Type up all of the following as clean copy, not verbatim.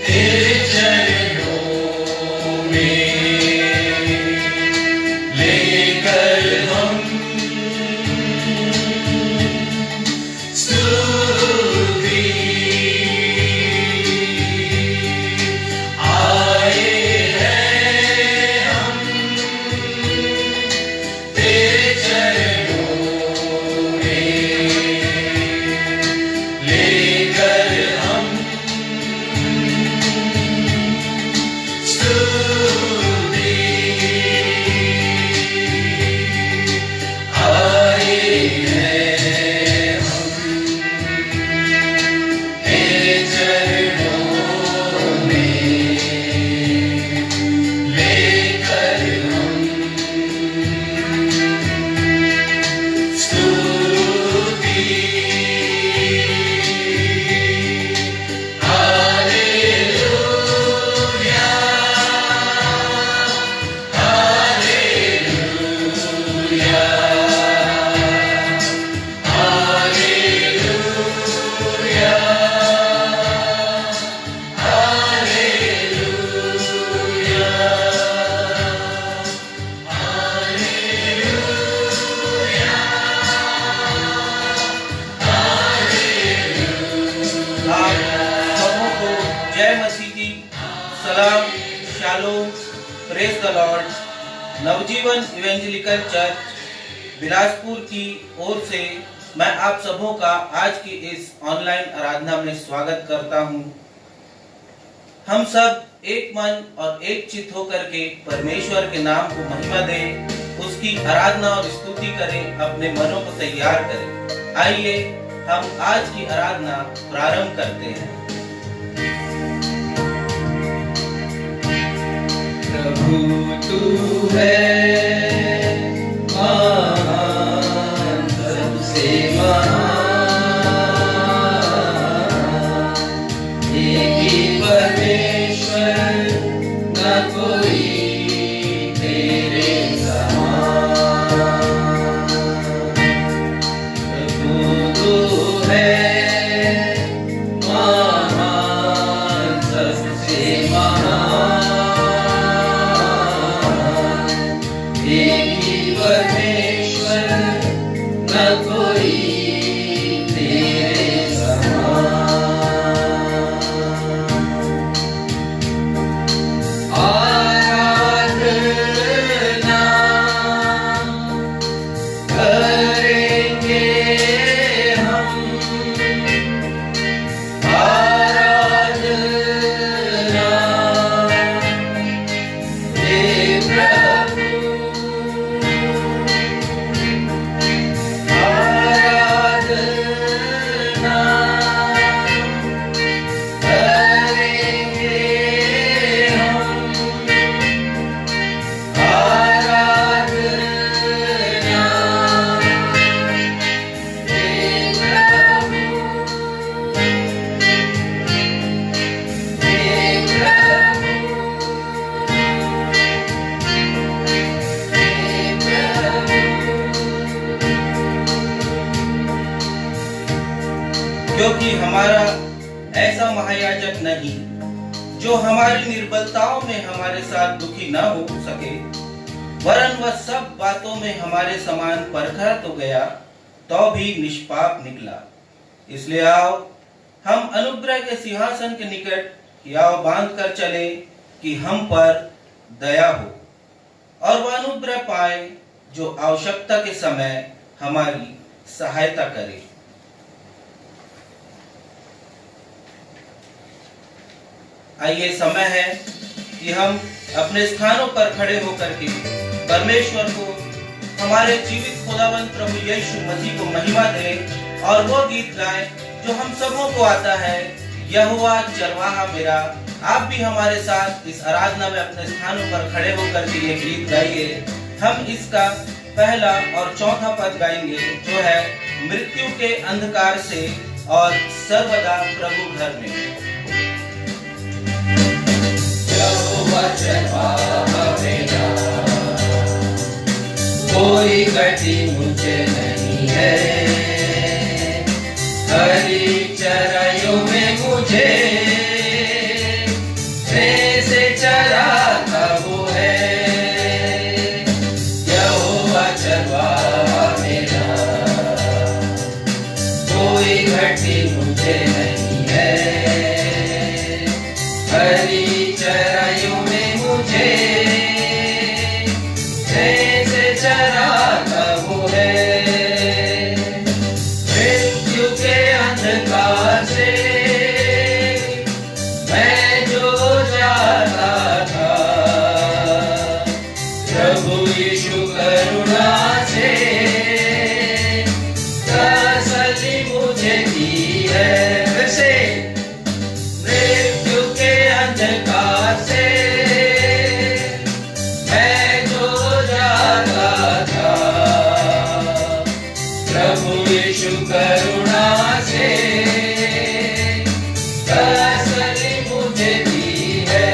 तेरे चरणों में लेकर हम स्तुति आए हैं हम तेरे चरणों में लेकर हम स्तुति आए हैं हम तेरे चरणों में लेकर हम स्तुति हालेलुया हालेलुया हालेलुया आप सबों को जय मसीह की सलाम, shalom, praise the Lord. Navjeevan Evangelical Church Bilaspur की ओर से मैं आप सबों का आज की इस ऑनलाइन आराधना में स्वागत करता हूं। हम सब एक मन और एक चित्त होकर के परमेश्वर के नाम को महिमा दें, उसकी आराधना और स्तुति करें, अपने मनों को तैयार करें। आइए हम आज की आराधना प्रारंभ करते हैं। प्रभु तू है महान, सबसे महान, एक ही परमेश्वर, न कोई तेरे समान। प्रभु तू है महान, सबसे महान, एक ही परमेश्वर, न कोई तेरे समान। आराधना करेंगे हम, आराधना हे प्रभु, आराधना करेंगे हम, आराधना हे प्रभु, हे प्रभु, हे प्रभु। क्योंकि हमारा ऐसा महायाजक नहीं जो हमारी निर्बलताओं में हमारे साथ दुखी न हो सके, वरन वह सब बातों में हमारे समान परखा तो गया, तो भी निष्पाप निकला। इसलिए आओ हम अनुग्रह के सिंहासन के निकट याव बांध कर चले कि हम पर दया हो और वह अनुग्रह पाए जो आवश्यकता के समय हमारी सहायता करे। आइए समय है कि हम अपने स्थानों पर खड़े होकर के परमेश्वर को, हमारे जीवित खुदावंत प्रभु यीशु मसीह को महिमा दें और वो गीत गाएं जो हम सबों को आता है, यहोवा चरवाहा मेरा। आप भी हमारे साथ इस आराधना में अपने स्थानों पर खड़े होकर के ये गीत गाइए। हम इसका पहला और चौथा पद गाएंगे जो है मृत्यु के अंधकार से और सर्वदा प्रभु घर में। कोई गति मुझे नहीं है, हरी चराइयों में मुझे हरी चराइयों में मुझे जैसे चराता वो है। मृत्यु के अंधकार से मैं जो जाता था, प्रभु यीशु करुणा से तसल्ली मुझे दी है। वैसे मृत्यु के अंधकार से मैं जो जाता था, प्रभु यीशु करुणा से तसल्ली मुझे दी है।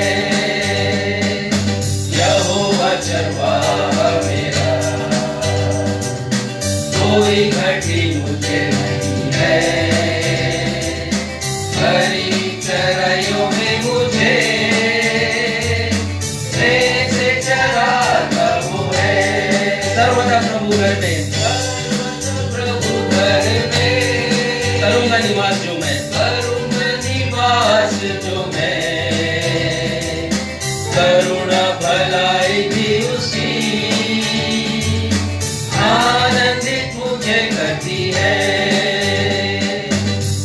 यहोवा चरवाहा मेरा, कोई घटी मुझे नहीं है। हरी चराइयों में मुझे जैसे चराता वो है। सर्वदा प्रभु घर में, प्रभु घर में करूँगा निवास जो मैं, करूँगा निवास जो मैं। करुणा भलाई भी उसकी आनंदित मुझे करती है।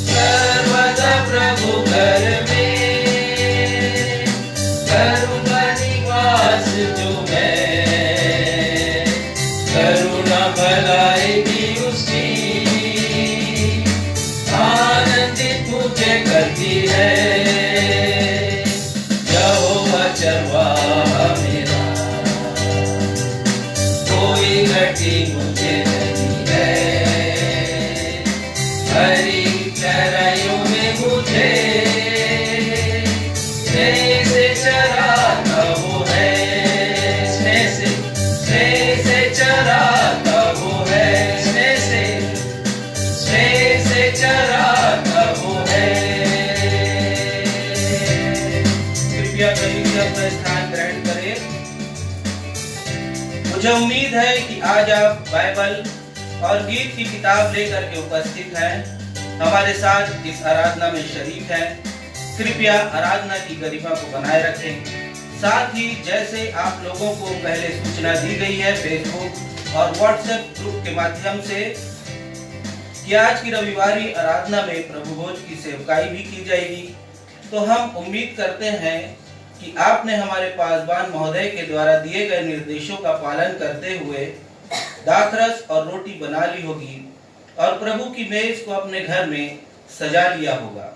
सर्वदा प्रभु घर में करूँगा निवास जो मैं। करुणा भलाई भी उसकी आनंदित मुझे करती है। यहोवा चरवाहा मेरा, कोई घटी मुझे नहीं है। हरी चराइयों में मुझे जैसे चराता वो है। स्नेह से चराता वो है। स्नेह से चराता वो है। कृपया कभी अपना स्थान ग्रहण करें। मुझे उम्मीद है कि आज आप बाइबल और गीत की किताब लेकर के उपस्थित हैं, हमारे साथ इस आराधना में शरीक हैं। कृपया आराधना की गरिमा को बनाए रखें। साथ ही जैसे आप लोगों को पहले सूचना दी गई है फेसबुक और व्हाट्सएप ग्रुप के माध्यम से कि आज की रविवारी आराधना में प्रभु भोज की सेवकाई भी की जाएगी, तो हम उम्मीद करते हैं कि आपने हमारे पासवान महोदय के द्वारा दिए गए निर्देशों का पालन करते हुए दाखरस और रोटी बना ली होगी और प्रभु की मेज को अपने घर में सजा लिया होगा।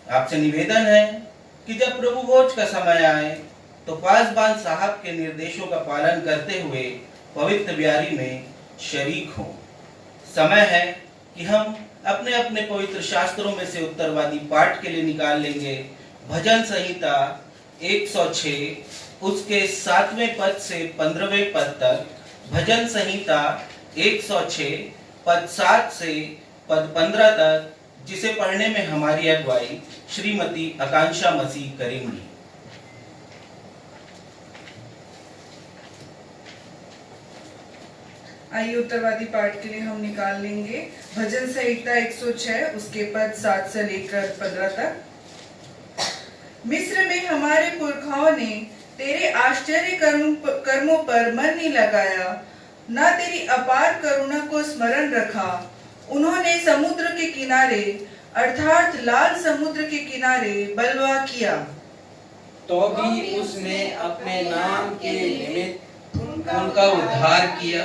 आपसे निवेदन है कि जब प्रभु भोज का समय आए तो पासवान साहब के निर्देशों का पालन करते हुए पवित्र ब्यारी में शरीक हों। समय है कि हम अपने अपने पवित्र शास्त्रों में से उत्तरवादी पाठ के लिए निकाल लेंगे भजन संहिता 106 उसके 7वें पद से 15वें पद तक। भजन संहिता 106 पद 7 से पद 15 तक, जिसे पढ़ने में हमारी अगुवाई श्रीमती आकांक्षा मसीह करेंगी। आइए उत्तरवादी पाठ के लिए हम निकाल लेंगे भजन संहिता 106 उसके पद 7 से लेकर 15 तक। मिस्र में हमारे पुरखाओं ने तेरे आश्चर्य कर्मों पर मन नहीं लगाया, ना तेरी अपार करुणा को स्मरण रखा। उन्होंने समुद्र के किनारे अर्थात लाल समुद्र के किनारे बलवा किया, तो भी उसने अपने नाम के निमित्त उनका उद्धार किया,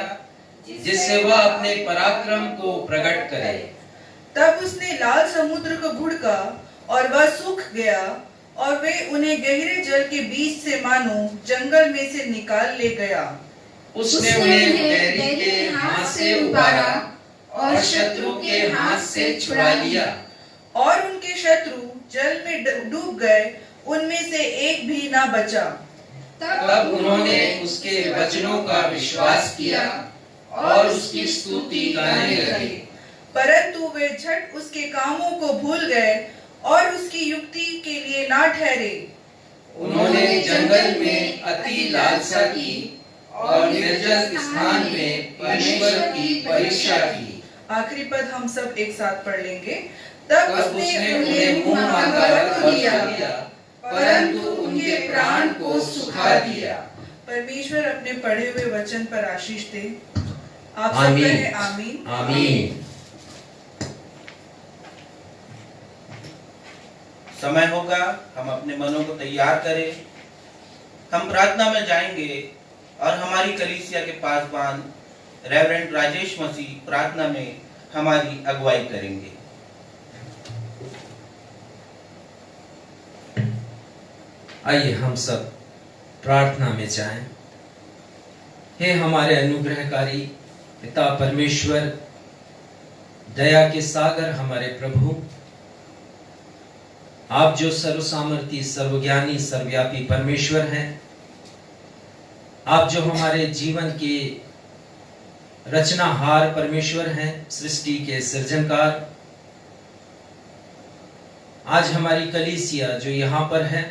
जिससे वह अपने पराक्रम को प्रकट करे। तब उसने लाल समुद्र को घुड़का और वह सूख गया, और वे उन्हें गहरे जल के बीच से मानो जंगल में से निकाल ले गया। उसने उन्हें बैरी के हाथ से उबारा और शत्रु के हाथ से छुड़ा लिया, और उनके शत्रु जल में डूब गए, उनमें से एक भी ना बचा। तब उन्होंने उसके वचनों का विश्वास किया और उसकी स्तुति गाने लगे। परंतु वे झट उसके कामों को भूल गए और उसकी युक्ति के लिए ना ठहरे। उन्होंने जंगल में अति लालसा की और निर्जल स्थान में परमेश्वर की परीक्षा की। आखिरी पद हम सब एक साथ पढ़ लेंगे। तब उसने उन्हें मुंह मांगा और किया, परंतु उनके प्राण को सुखा दिया। परमेश्वर अपने पढ़े हुए वचन पर आशीष दे। आप सब कहें आमीन। आमीन। समय होगा, हम अपने मनों को तैयार करें। हम प्रार्थना में जाएंगे और हमारी कलीसिया के पासवान रेवरेंड राजेश मसीह प्रार्थना में हमारी अगुवाई करेंगे। आइए हम सब प्रार्थना में जाएं। हे हमारे अनुग्रहकारी पिता परमेश्वर, दया के सागर हमारे प्रभु, आप जो सर्वसामर्थी, सर्वज्ञानी, सर्वव्यापी परमेश्वर हैं, आप जो हमारे जीवन के रचनाहार परमेश्वर हैं, सृष्टि के सृजनकार, आज हमारी कलीसिया जो यहाँ पर है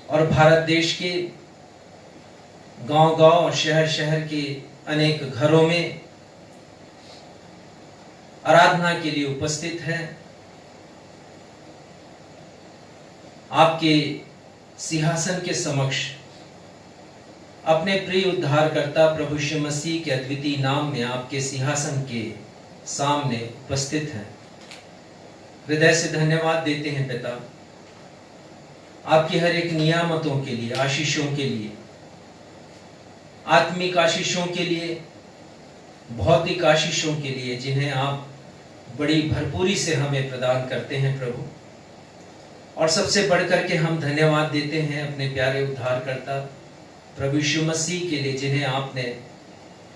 और भारत देश के गांव-गांव और शहर-शहर के अनेक घरों में आराधना के लिए उपस्थित है, आपके सिंहासन के समक्ष अपने प्रिय उद्धारकर्ता प्रभु यीशु मसीह के अद्वितीय नाम में आपके सिंहासन के सामने उपस्थित हैं। हृदय से धन्यवाद देते हैं पिता, आपकी हर एक नियामतों के लिए, आशीषों के लिए, आत्मिक आशीषों के लिए, भौतिक आशीषों के लिए, जिन्हें आप बड़ी भरपूरी से हमें प्रदान करते हैं प्रभु। और सबसे बढ़कर के हम धन्यवाद देते हैं अपने प्यारे उद्धारकर्ता प्रभु यीशु मसीह के लिए, जिन्हें आपने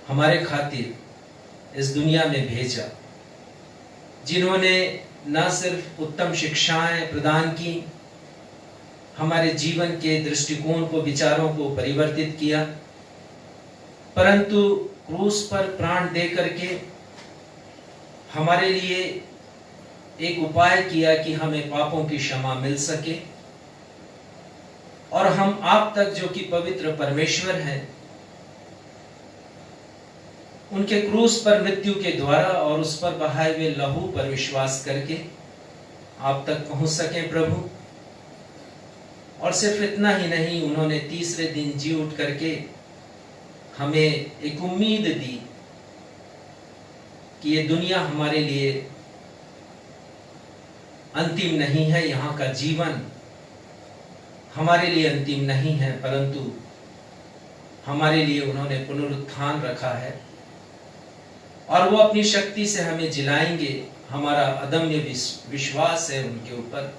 हमारे खातिर इस दुनिया में भेजा, जिन्होंने न सिर्फ उत्तम शिक्षाएं प्रदान की, हमारे जीवन के दृष्टिकोण को, विचारों को परिवर्तित किया, परंतु क्रूस पर प्राण दे करके हमारे लिए एक उपाय किया कि हमें पापों की क्षमा मिल सके और हम आप तक, जो कि पवित्र परमेश्वर हैं, उनके क्रूस पर मृत्यु के द्वारा और उस पर बहाए हुए लहू पर विश्वास करके आप तक पहुंच सके प्रभु। और सिर्फ इतना ही नहीं, उन्होंने तीसरे दिन जी उठ करके हमें एक उम्मीद दी कि ये दुनिया हमारे लिए अंतिम नहीं है, यहाँ का जीवन हमारे लिए अंतिम नहीं है, परंतु हमारे लिए उन्होंने पुनरुत्थान रखा है और वो अपनी शक्ति से हमें जिलाएंगे। हमारा अदम्य विश्वास है उनके ऊपर।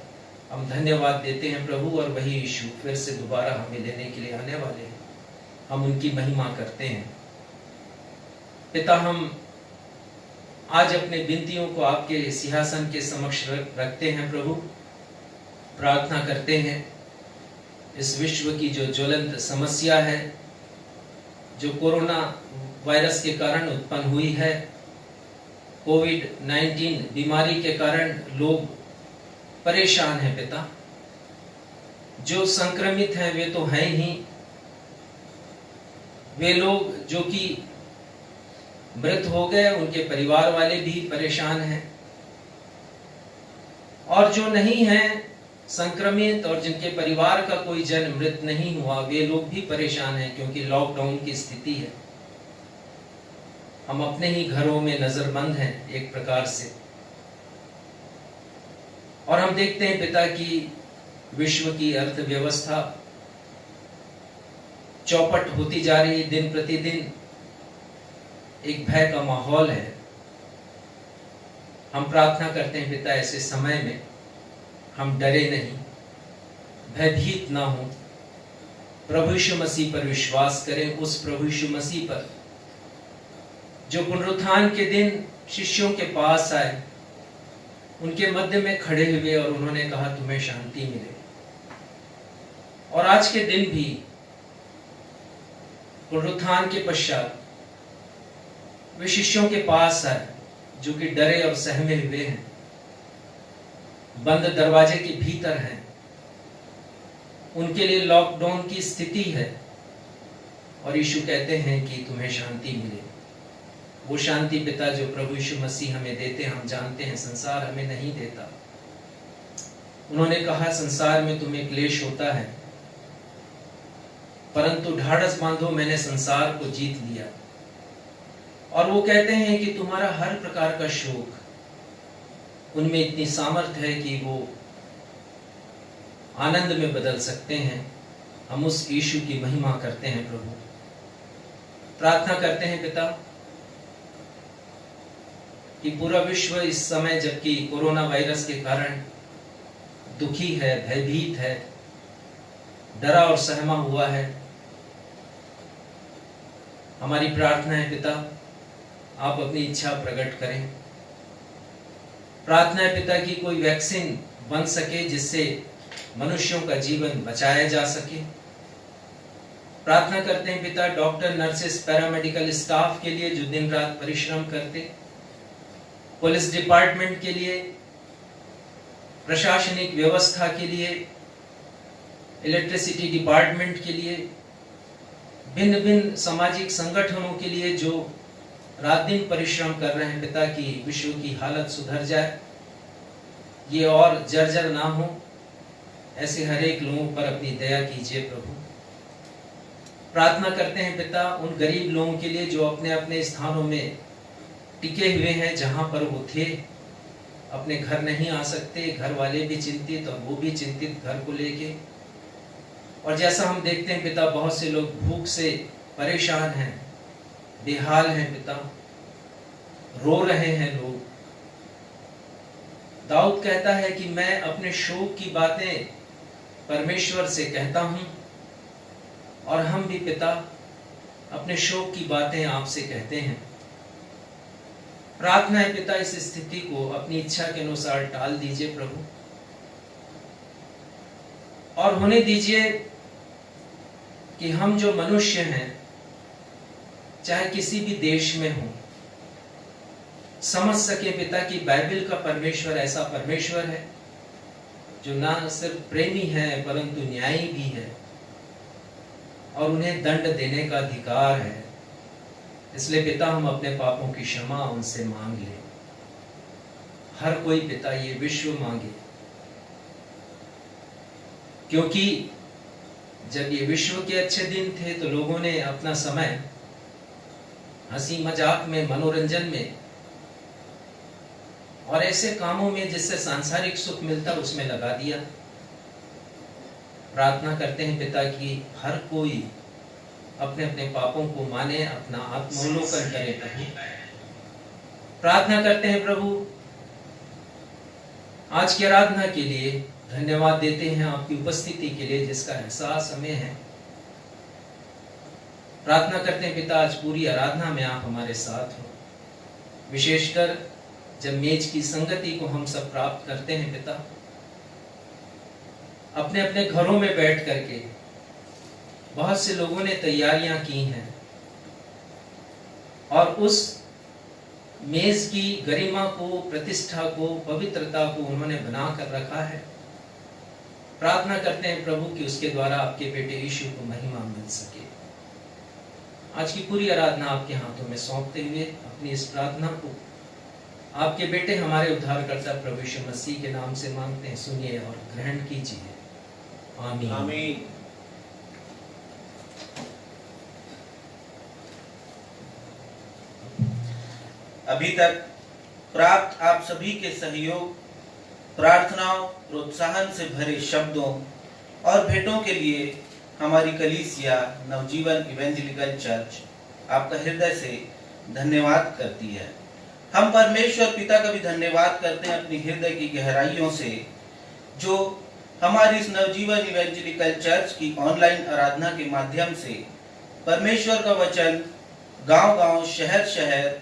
हम धन्यवाद देते हैं प्रभु, और वही यीशु फिर से दोबारा हमें लेने के लिए आने वाले हैं। हम उनकी महिमा करते हैं। पिता, हम आज अपने विनतियों को आपके सिंहासन के समक्ष रखते हैं प्रभु। प्रार्थना करते हैं इस विश्व की जो ज्वलंत समस्या है, जो कोरोना वायरस के कारण उत्पन्न हुई है, कोविड-19 बीमारी के कारण लोग परेशान हैं पिता। जो संक्रमित हैं वे तो हैं ही, वे लोग जो कि मृत हो गए, उनके परिवार वाले भी परेशान हैं, और जो नहीं हैं संक्रमित और जिनके परिवार का कोई जन मृत नहीं हुआ, वे लोग भी परेशान हैं, क्योंकि लॉकडाउन की स्थिति है। हम अपने ही घरों में नजरबंद हैं एक प्रकार से, और हम देखते हैं पिता कि विश्व की अर्थव्यवस्था चौपट होती जा रही है। दिन प्रतिदिन एक भय का माहौल है। हम प्रार्थना करते हैं पिता, ऐसे समय में हम डरे नहीं, भयभीत ना हो, प्रभु यीशु मसीह पर विश्वास करें, उस प्रभु यीशु मसीह पर जो पुनरुत्थान के दिन शिष्यों के पास आए, उनके मध्य में खड़े हुए और उन्होंने कहा तुम्हें शांति मिले। और आज के दिन भी पुनरुत्थान के पश्चात वे शिष्यों के पास आए जो कि डरे और सहमे हुए हैं, बंद दरवाजे के भीतर हैं, उनके लिए लॉकडाउन की स्थिति है, और यीशु कहते हैं कि तुम्हें शांति मिले। वो शांति पिता जो प्रभु यीशु मसीह हमें देते हैं, हम जानते हैं संसार हमें नहीं देता। उन्होंने कहा, संसार में तुम्हें क्लेश होता है, परंतु ढाढ़स बांधो, मैंने संसार को जीत लिया। और वो कहते हैं कि तुम्हारा हर प्रकार का शोक, उनमें इतनी सामर्थ्य है कि वो आनंद में बदल सकते हैं। हम उस यीशु की महिमा करते हैं प्रभु। प्रार्थना करते हैं पिता कि पूरा विश्व इस समय, जबकि कोरोना वायरस के कारण दुखी है, भयभीत है, डरा और सहमा हुआ है, हमारी प्रार्थना है पिता, आप अपनी इच्छा प्रकट करें। प्रार्थना है पिता कि कोई वैक्सीन बन सके जिससे मनुष्यों का जीवन बचाया जा सके। प्रार्थना करते हैं पिता डॉक्टर, नर्सेस, पैरामेडिकल स्टाफ के लिए जो दिन रात परिश्रम करते, पुलिस डिपार्टमेंट के लिए, प्रशासनिक व्यवस्था के लिए, इलेक्ट्रिसिटी डिपार्टमेंट के लिए, भिन्न भिन्न सामाजिक संगठनों के लिए जो रात दिन परिश्रम कर रहे हैं पिता, की विश्व की हालत सुधर जाए, ये और जर्जर ना हो, ऐसे हर एक लोगों पर अपनी दया कीजिए प्रभु। प्रार्थना करते हैं पिता उन गरीब लोगों के लिए जो अपने अपने स्थानों में टिके हुए हैं, जहां पर वो थे, अपने घर नहीं आ सकते, घर वाले भी चिंतित और वो भी चिंतित घर को लेके। और जैसा हम देखते हैं पिता, बहुत से लोग भूख से परेशान हैं, बेहाल हैं पिता, रो रहे हैं लोग। दाऊद कहता है कि मैं अपने शोक की बातें परमेश्वर से कहता हूं, और हम भी पिता अपने शोक की बातें आपसे कहते हैं। प्रार्थना है पिता इस स्थिति को अपनी इच्छा के अनुसार टाल दीजिए प्रभु, और होने दीजिए कि हम जो मनुष्य हैं, चाहे किसी भी देश में हो, समझ सके पिता कि बाइबल का परमेश्वर ऐसा परमेश्वर है जो ना सिर्फ प्रेमी है परंतु न्यायी भी है, और उन्हें दंड देने का अधिकार है। इसलिए पिता हम अपने पापों की क्षमा उनसे मांग ले। हर कोई पिता ये विश्व मांगे, क्योंकि जब ये विश्व के अच्छे दिन थे तो लोगों ने अपना समय हंसी मजाक में, मनोरंजन में और ऐसे कामों में जिससे सांसारिक सुख मिलता उसमें लगा दिया। प्रार्थना करते हैं पिता कि हर कोई अपने अपने पापों को माने, अपना आत्मावलोकन करे प्रभु। प्रार्थना करते हैं प्रभु आज की आराधना के लिए, धन्यवाद देते हैं आपकी उपस्थिति के लिए जिसका एहसास हमें है। प्रार्थना करते हैं पिता आज पूरी आराधना में आप हमारे साथ हो, विशेषकर जब मेज की संगति को हम सब प्राप्त करते हैं पिता, अपने अपने घरों में बैठ करके बहुत से लोगों ने तैयारियां की हैं और उस मेज की गरिमा को, प्रतिष्ठा को, पवित्रता को उन्होंने बना कर रखा है। प्रार्थना करते हैं प्रभु कि उसके द्वारा आपके बेटे यीशु को महिमा मिल सके। आज की पूरी आराधना आपके हाथों में सौंपते हुए अपनी इस प्रार्थना को आपके बेटे हमारे उद्धारकर्ता प्रभु यीशु मसीह के नाम से मांगते हैं, सुनिए और ग्रहण कीजिए। आमीन। आमीन। अभी तक प्राप्त आप सभी के सहयोग, प्रार्थनाओं, प्रोत्साहन से भरे शब्दों और भेंटों के लिए हमारी कलीसिया नवजीवन इवेंजेलिकल चर्च आपका हृदय से धन्यवाद करती है। हम परमेश्वर पिता का भी धन्यवाद करते हैं अपनी हृदय की गहराइयों से, जो हमारी इस नवजीवन इवेंजेलिकल चर्च की ऑनलाइन आराधना के माध्यम से परमेश्वर का वचन गांव-गांव, शहर-शहर,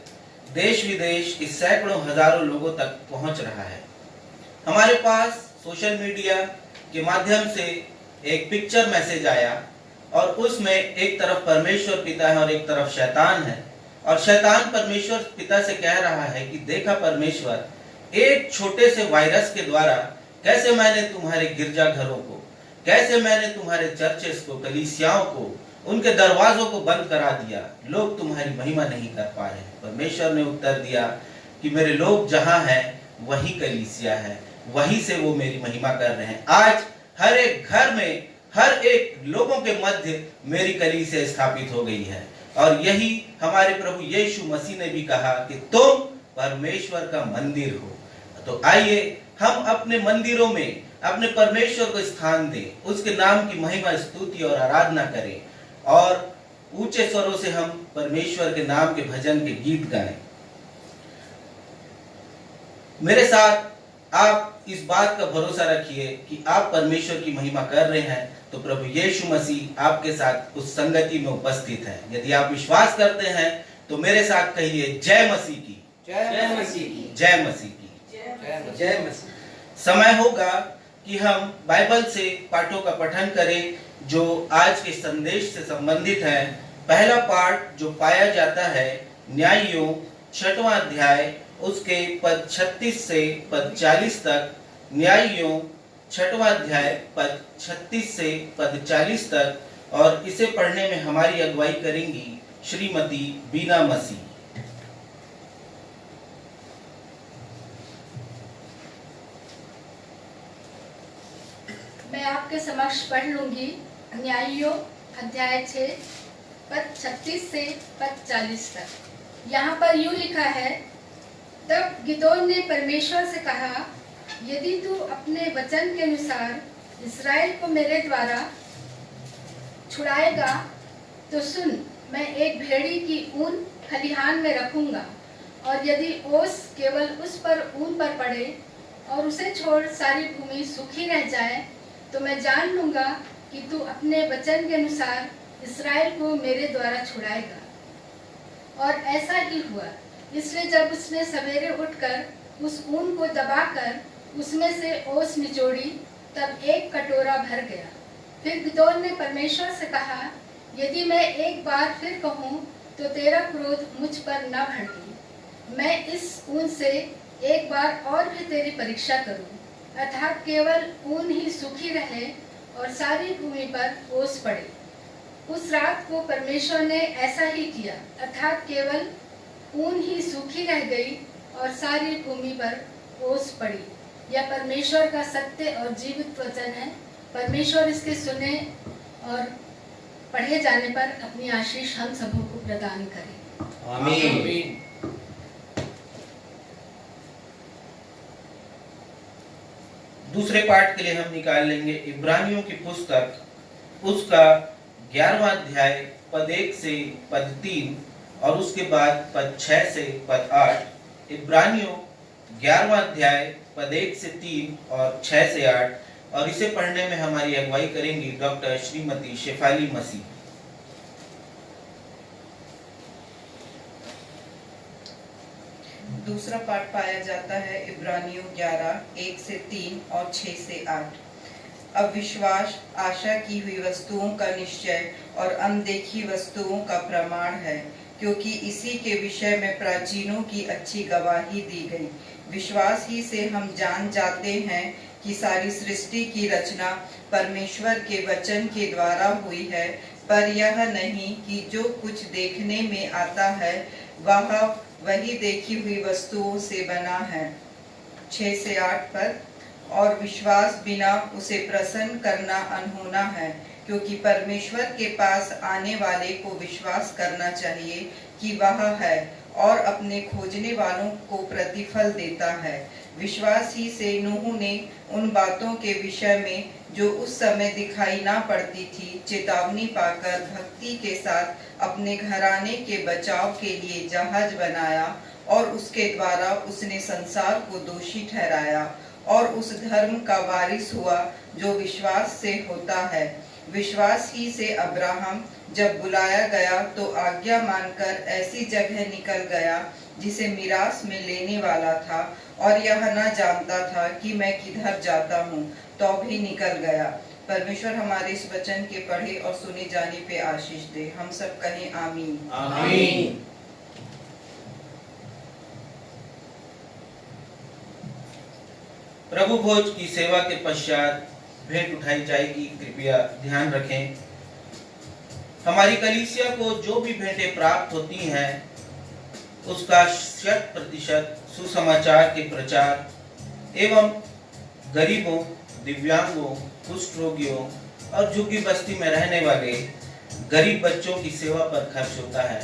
देश-विदेश इस सैकड़ों हजारों लोगों तक पहुंच रहा है। हमारे पास सोशल मीडिया के माध्यम से एक पिक्चर मैसेज आया और उसमें एक तरफ परमेश्वर पिता है और एक तरफ शैतान है, और शैतान परमेश्वर पिता से कह रहा है कि देखा परमेश्वर, एक छोटे से वायरस के द्वारा कैसे मैंने तुम्हारे गिरजाघरों को, कैसे मैंने तुम्हारे चर्चेस को, कलीसियाओं को, उनके दरवाजों को बंद करा दिया, लोग तुम्हारी महिमा नहीं कर पा रहे। परमेश्वर ने उत्तर दिया कि मेरे लोग जहां हैं वही कलीसिया है, वहीं से वो मेरी महिमा कर रहे हैं। आज हर एक घर में, हर एक लोगों के मध्य मेरी कलीसिया स्थापित हो गई है। और यही हमारे प्रभु यीशु मसीह ने भी कहा कि तुम परमेश्वर का मंदिर हो। तो आइए हम अपने मंदिरों में अपने परमेश्वर को स्थान दें, उसके नाम की महिमा, स्तुति और आराधना करें और ऊंचे स्वरों से हम परमेश्वर के नाम के भजन के गीत गाएं। मेरे साथ आप इस बात का भरोसा रखिए कि आप परमेश्वर की महिमा कर रहे हैं तो प्रभु यीशु मसीह आपके साथ उस संगति में उपस्थित है। यदि आप विश्वास करते हैं तो मेरे साथ कहिए जय मसीह की, जय मसीह की, जय मसीह की, जय मसीह। समय होगा कि हम बाइबल से पाठों का पठन करें जो आज के संदेश से संबंधित है। पहला पाठ जो पाया जाता है न्यायियों 6वां अध्याय उसके पद 36 से पद 40 तक। न्यायियों 6वां अध्याय पद 36 से पद 40 तक, और इसे पढ़ने में हमारी अगुवाई करेंगी श्रीमती बीना मसीह। मैं आपके समक्ष पढ़ लूंगी न्यायियों अध्याय 6 पद 36 से पद 40 तक। यहाँ पर यूं लिखा है, तब गिदोन ने परमेश्वर से कहा, यदि तू अपने वचन के अनुसार इस्राएल को मेरे द्वारा छुड़ाएगा तो सुन, मैं एक भेड़ी की ऊन खलिहान में रखूंगा, और यदि ओस केवल उस पर ऊन पर पड़े और उसे छोड़ सारी भूमि सूखी रह जाए तो मैं जान लूंगा कि तू अपने वचन के अनुसार इस्राएल को मेरे द्वारा छुड़ाएगा। और ऐसा ही हुआ। इसलिए जब उसने सवेरे उठकर उस ऊन को दबाकर उसमें से ओस निचोड़ी तब एक कटोरा भर गया। फिर गिदोन ने परमेश्वर से कहा, यदि मैं एक बार फिर कहूँ तो तेरा क्रोध मुझ पर न भड़के। मैं इस ऊन से एक बार और भी तेरी परीक्षा करूँ, अर्थात केवल ऊन ही सूखी रहे और सारी भूमि पर ओस पड़े। उस रात को परमेश्वर ने ऐसा ही किया, अर्थात केवल ऊन ही सूखी रह गई और सारी भूमि पर ओस पड़ी। यह परमेश्वर का सत्य और जीवित वचन है। परमेश्वर इसके सुने और पढ़े जाने पर अपनी आशीष हम सबों को प्रदान करे। आमीन। दूसरे पाठ के लिए हम निकाल लेंगे इब्रानियों की पुस्तक उसका 11वां अध्याय पद 1 से पद 3 और उसके बाद पद 6 से पद 8। इब्रानियों 11वां अध्याय पद 1 से 3 और 6 से 8, और इसे पढ़ने में हमारी अगुवाई करेंगी डॉक्टर श्रीमती शेफाली मसीह। दूसरा पाठ पाया जाता है इब्रानियों 11 1 से 3 और 6 से 8। अब विश्वास आशा की हुई वस्तुओं का निश्चय और अनदेखी वस्तुओं का प्रमाण है, क्योंकि इसी के विषय में प्राचीनों की अच्छी गवाही दी गई। विश्वास ही से हम जान जाते हैं कि सारी सृष्टि की रचना परमेश्वर के वचन के द्वारा हुई है, पर यह नहीं कि जो कुछ देखने में आता है वह वही देखी हुई वस्तुओं से बना है। 6 से 8 पर, और विश्वास बिना उसे प्रसन्न करना अनहोना है, क्योंकि परमेश्वर के पास आने वाले को विश्वास करना चाहिए कि वह है और अपने खोजने वालों को प्रतिफल देता है। विश्वास ही से नूह ने उन बातों के विषय में जो उस समय दिखाई ना पड़ती थी चेतावनी पाकर भक्ति के साथ अपने घराने के बचाव के लिए जहाज बनाया, और उसके द्वारा उसने संसार को दोषी ठहराया और उस धर्म का वारिस हुआ जो विश्वास से होता है। विश्वास ही से अब्राहम जब बुलाया गया तो आज्ञा मानकर ऐसी जगह निकल गया जिसे मिरास में लेने वाला था, और यह न जानता था कि मैं किधर जाता हूँ, तो भी निकल गया। परमेश्वर हमारे इस वचन के पढ़े और सुने जाने पे आशीष दे। हम सब कहें आमीन। आमीन। प्रभु भोज की सेवा के पश्चात भेंट उठाई जाएगी, कृपया ध्यान रखें। हमारी कलीसिया को जो भी भेंटें प्राप्त होती हैं उसका 100% सुसमाचार के प्रचार एवं गरीबों, दिव्यांगों, कुष्ठ रोगियों और झुग्गी बस्ती में रहने वाले गरीब बच्चों की सेवा पर खर्च होता है।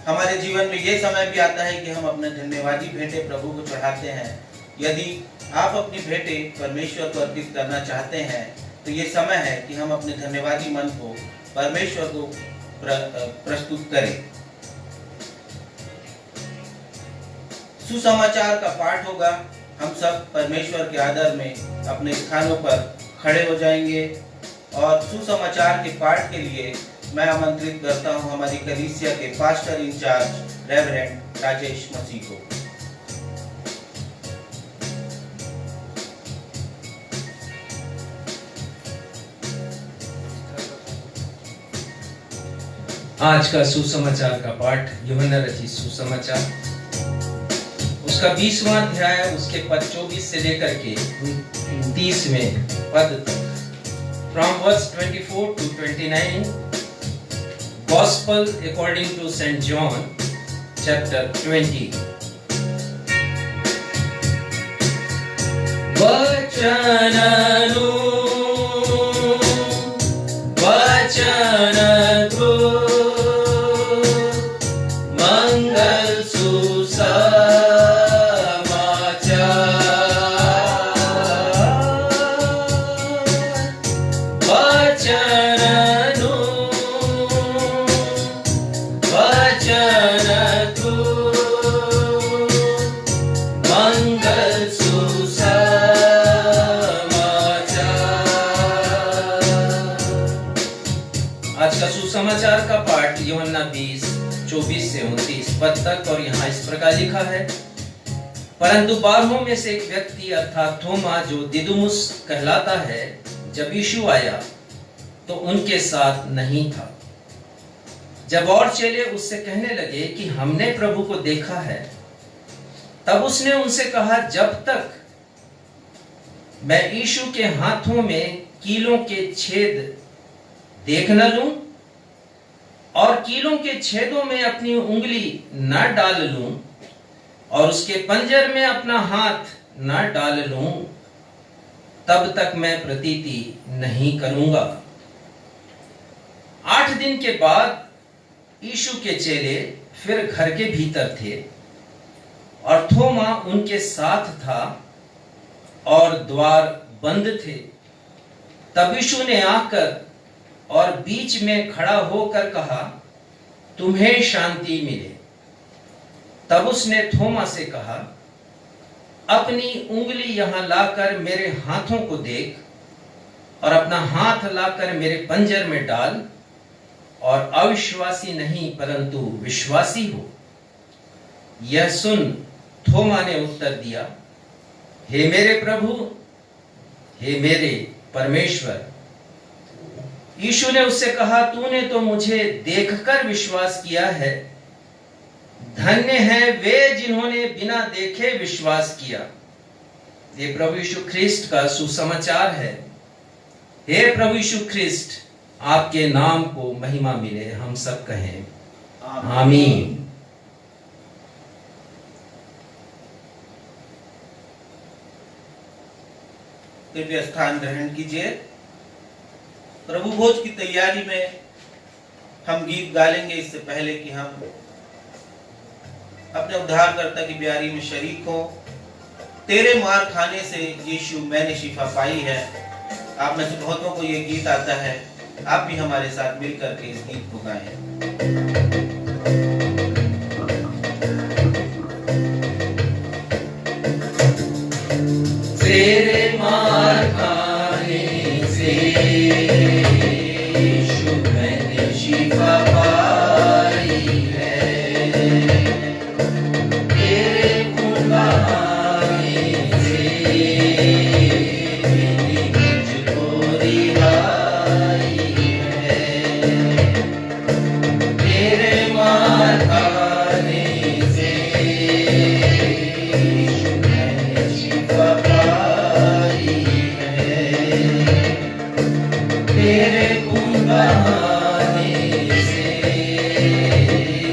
हमारे जीवन में ये समय भी आता है कि हम अपने धन्यवादी भेंटे प्रभु को चढ़ाते हैं। यदि आप अपनी भेंटे परमेश्वर को अर्पित करना चाहते हैं तो ये समय है कि हम अपने धन्यवादी मन को परमेश्वर को प्रस्तुत करें। सुसमाचार का पाठ होगा। हम सब परमेश्वर के आदर में अपने स्थानों पर खड़े हो जाएंगे और सुसमाचार के पाठ के लिए मैं आमंत्रित करता हूं हमारी कलीसिया के पास्टर इंचार्ज रेवरेंड राजेश मसीह को। आज का सुसमाचार का पाठ यूहन्ना रचित सुसमाचार, उसका 20वां अध्याय, उसके पद 24 से लेकर के 29वें पद तक। From verse 24 to 29, Gospel according to St. John, chapter 20. वचननु वचनतु मंगल समाचार का पाठ यूहन्ना 20:24 से 29 पद तक। और यहाँ इस प्रकार लिखा है, परंतु 12 में से एक व्यक्ति अर्थात थोमा, जो दिदुमुस कहलाता है, जब यीशु आया तो उनके साथ नहीं था। जब और चेले उससे कहने लगे कि हमने प्रभु को देखा है, तब उसने उनसे कहा, जब तक मैं यीशु के हाथों में कीलों के छेद देख न लूं और कीलों के छेदों में अपनी उंगली न डाल लूं और उसके पंजर में अपना हाथ न डाल लूं, तब तक मैं प्रतीति नहीं करूंगा। 8 दिन के बाद यीशु के चेले फिर घर के भीतर थे और थोमा उनके साथ था और द्वार बंद थे। तब यीशु ने आकर और बीच में खड़ा होकर कहा, तुम्हें शांति मिले। तब उसने थोमा से कहा, अपनी उंगली यहां लाकर मेरे हाथों को देख और अपना हाथ लाकर मेरे पंजर में डाल और अविश्वासी नहीं परंतु विश्वासी हो। यह सुन थोमा ने उत्तर दिया, हे मेरे प्रभु, हे मेरे परमेश्वर। यीशु ने उससे कहा, तूने तो मुझे देखकर विश्वास किया है। धन्य है वे जिन्होंने बिना देखे विश्वास किया। ये प्रभु यीशु ख्रिस्ट का सुसमाचार है। हे प्रभु यीशु ख्रिस्ट, आपके नाम को महिमा मिले, हम सब कहें आमीन। कृपया स्थान ग्रहण कीजिए। प्रभु भोज की तैयारी में हम गीत गा लेंगे। इससे पहले कि हम अपने उद्धारकर्ता की ब्यारी में शरीक हो। तेरे मार खाने से यीशु मैंने शिफा पाई है। आप में से बहुतों को ये गीत आता है। आप भी हमारे साथ मिलकर के इस गीत को गाएं। तेरे मार खाने से यीशु मैंने शिफा पाई है। तेरे खून बहाने से मेरी मुझको रिहाई है। तेरे मार खाने से यीशु मैंने शिफा तेरे खून बहाने से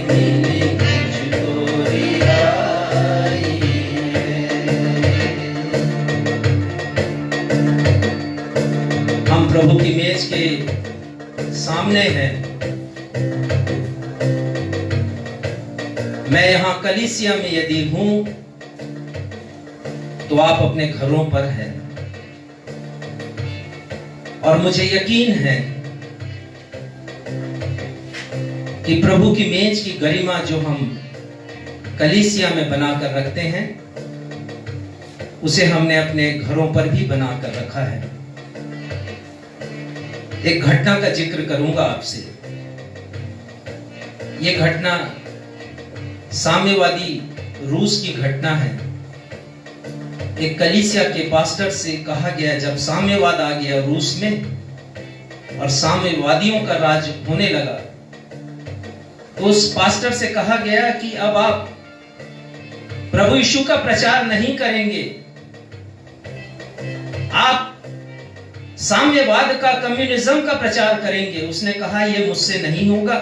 मिली मुझको रिहाई है। हम प्रभु की मेज के सामने हैं। मैं यहां कलीसिया में यदि हूं तो आप अपने घरों पर हैं, और मुझे यकीन है कि प्रभु की मेज की गरिमा जो हम कलीसिया में बनाकर रखते हैं उसे हमने अपने घरों पर भी बनाकर रखा है। एक घटना का जिक्र करूंगा आपसे। यह घटना साम्यवादी रूस की घटना है। एक कलीसिया के पास्टर से कहा गया, जब साम्यवाद आ गया रूस में और साम्यवादियों का राज होने लगा, तो उस पास्टर से कहा गया कि अब आप प्रभु यीशु का प्रचार नहीं करेंगे, आप साम्यवाद का, कम्युनिज्म का प्रचार करेंगे। उसने कहा यह मुझसे नहीं होगा।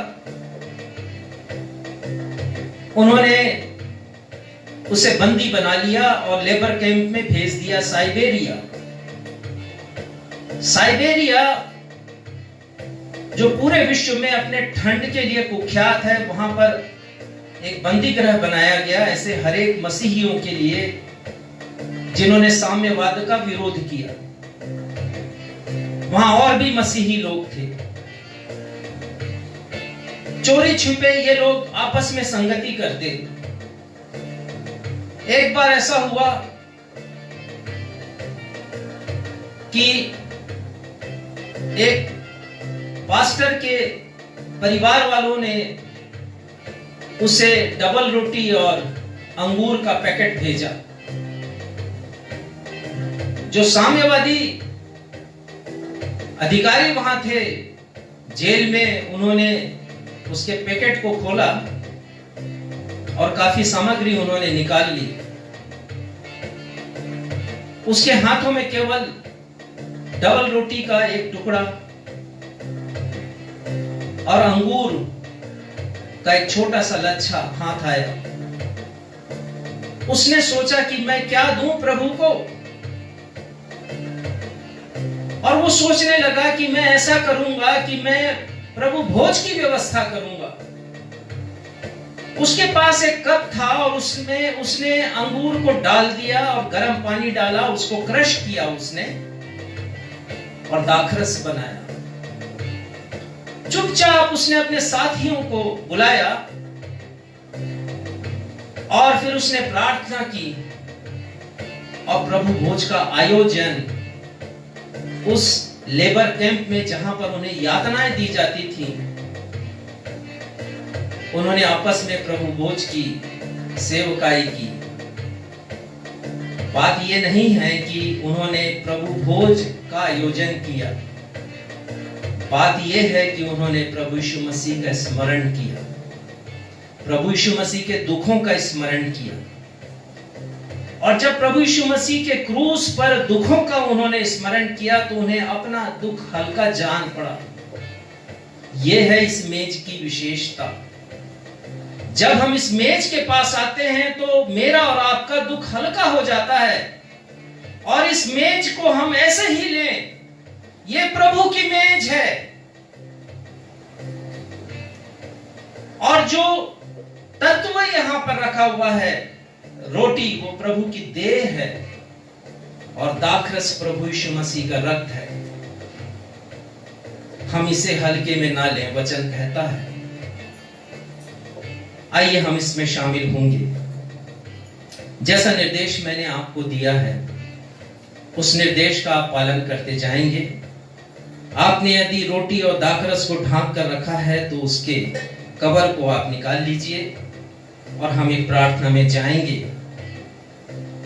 उन्होंने उसे बंदी बना लिया और लेबर कैंप में भेज दिया साइबेरिया। साइबेरिया जो पूरे विश्व में अपने ठंड के लिए कुख्यात है, वहां पर एक बंदी गृह बनाया गया ऐसे हर एक मसीहियों के लिए जिन्होंने साम्यवाद का विरोध किया। वहां और भी मसीही लोग थे। चोरी छुपे ये लोग आपस में संगति करते। एक बार ऐसा हुआ कि एक पास्टर के परिवार वालों ने उसे डबल रोटी और अंगूर का पैकेट भेजा। जो साम्यवादी अधिकारी वहां थे जेल में, उन्होंने उसके पैकेट को खोला और काफी सामग्री उन्होंने निकाल ली। उसके हाथों में केवल डबल रोटी का एक टुकड़ा और अंगूर का एक छोटा सा लच्छा हाथ आया। उसने सोचा कि मैं क्या दूं प्रभु को, और वो सोचने लगा कि मैं ऐसा करूंगा कि मैं प्रभु भोज की व्यवस्था करूंगा। उसके पास एक कप था और उसमें उसने अंगूर को डाल दिया और गर्म पानी डाला, उसको क्रश किया उसने और दाखरस बनाया। चुपचाप उसने अपने साथियों को बुलाया और फिर उसने प्रार्थना की और प्रभु भोज का आयोजन उस लेबर कैंप में जहां पर उन्हें यातनाएं दी जाती थी, उन्होंने आपस में प्रभु भोज की सेवकाई की। बात यह नहीं है कि उन्होंने प्रभु भोज का आयोजन किया, बात यह है कि उन्होंने प्रभु यीशु मसीह का स्मरण किया, प्रभु यीशु मसीह के दुखों का स्मरण किया। और जब प्रभु यीशु मसीह के क्रूस पर दुखों का उन्होंने स्मरण किया तो उन्हें अपना दुख हल्का जान पड़ा। यह है इस मेज की विशेषता। जब हम इस मेज के पास आते हैं तो मेरा और आपका दुख हल्का हो जाता है, और इस मेज को हम ऐसे ही लें, यह प्रभु की मेज है। और जो तत्व यहां पर रखा हुआ है, रोटी वो प्रभु की देह है और दाखरस प्रभु यीशु मसीह का रक्त है। हम इसे हल्के में ना लें, वचन कहता है। आइए हम इसमें शामिल होंगे। जैसा निर्देश मैंने आपको दिया है उस निर्देश का आप पालन करते जाएंगे। आपने यदि रोटी और दाखरस को ढांक कर रखा है तो उसके कवर को आप निकाल लीजिए और हम एक प्रार्थना में जाएंगे।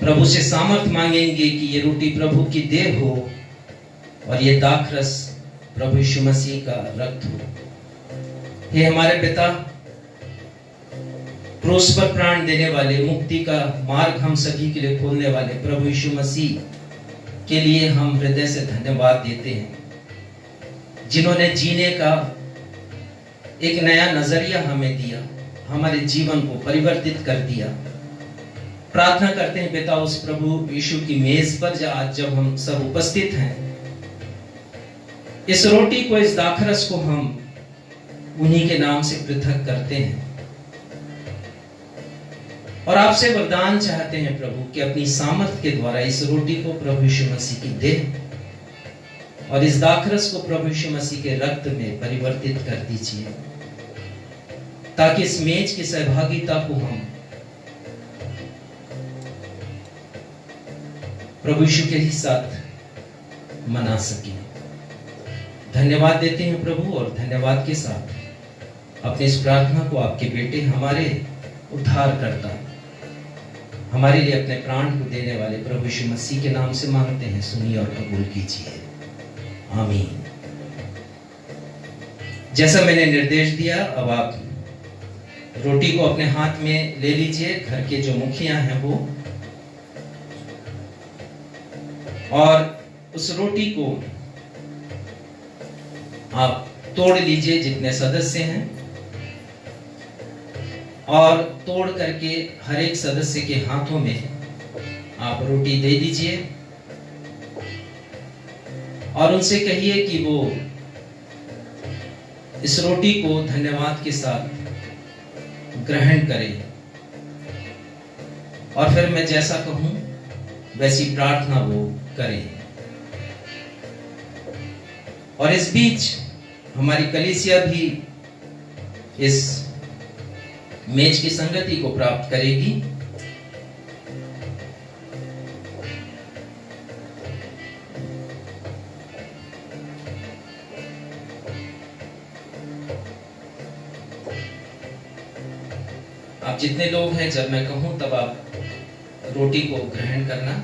प्रभु से सामर्थ मांगेंगे कि ये रोटी प्रभु की देह हो और ये दाखरस प्रभु यीशु मसीह का रक्त हो। हे हमारे पिता, क्रूस पर प्राण देने वाले, मुक्ति का मार्ग हम सभी के लिए खोलने वाले प्रभु यीशु मसीह के लिए हम हृदय से धन्यवाद देते हैं, जिन्होंने जीने का एक नया नजरिया हमें दिया, हमारे जीवन को परिवर्तित कर दिया। प्रार्थना करते हैं पिता, उस प्रभु यीशु की मेज पर जब हम सब उपस्थित हैं, इस रोटी को, इस दाखरस को हम उन्हीं के नाम से पृथक करते हैं और आपसे वरदान चाहते हैं प्रभु कि अपनी सामर्थ के द्वारा इस रोटी को प्रभु यीशु मसीह की देह और इस दाखरस को प्रभु यीशु मसीह के रक्त में परिवर्तित कर दीजिए, ताकि इस मेज की सहभागिता को हम प्रभु यीशु के ही साथ मना सकें। धन्यवाद देते हैं प्रभु, और धन्यवाद के साथ अपनी इस प्रार्थना को आपके बेटे, हमारे उद्धारकर्ता, हमारे लिए अपने प्राण को देने वाले प्रभु यीशु मसीह के नाम से मांगते हैं। सुनिए और कबूल कीजिए, आमीन। जैसा मैंने निर्देश दिया, अब आप रोटी को अपने हाथ में ले लीजिए, घर के जो मुखिया हैं वो, और उस रोटी को आप तोड़ लीजिए जितने सदस्य हैं, और तोड़ करके हर एक सदस्य के हाथों में आप रोटी दे दीजिए और उनसे कहिए कि वो इस रोटी को धन्यवाद के साथ ग्रहण करें, और फिर मैं जैसा कहूं वैसी प्रार्थना वो करें। और इस बीच हमारी कलीसिया भी इस मेज की संगति को प्राप्त करेगी। आप जितने लोग हैं, जब मैं कहूं तब आप रोटी को ग्रहण करना।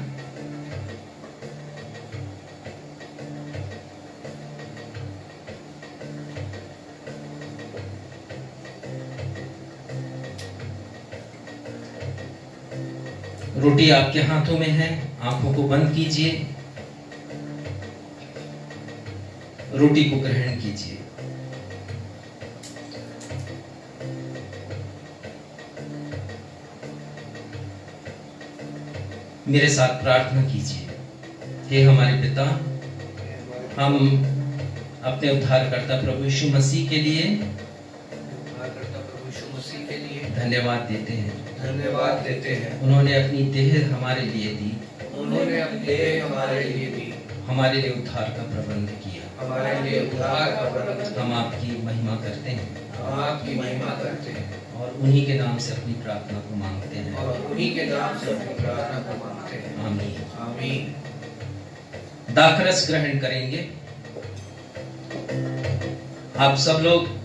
रोटी आपके हाथों में है, आंखों को बंद कीजिए, रोटी को ग्रहण कीजिए। मेरे साथ प्रार्थना कीजिए। हे हमारे पिता, हम अपने उद्धारकर्ता प्रभु यीशु मसीह के लिए धन्यवाद देते हैं। धन्यवाद देते हैं। उन्होंने अपनी देह हमारे लिए दी, उन्होंने अपनी देह हमारे लिए दी, हमारे लिए उद्धार का प्रबंध किया। हमारे लिए उद्धार का प्रबंध। हम आपकी महिमा करते हैं, हम आपकी महिमा करते हैं और उन्हीं के नाम से अपनी प्रार्थना को मांगते हैं, और उन्हीं के नाम से अपनी प्रार्थना को मांगते हैं। आमीन। आमीन। दाखरस ग्रहण करेंगे। आप सब लोग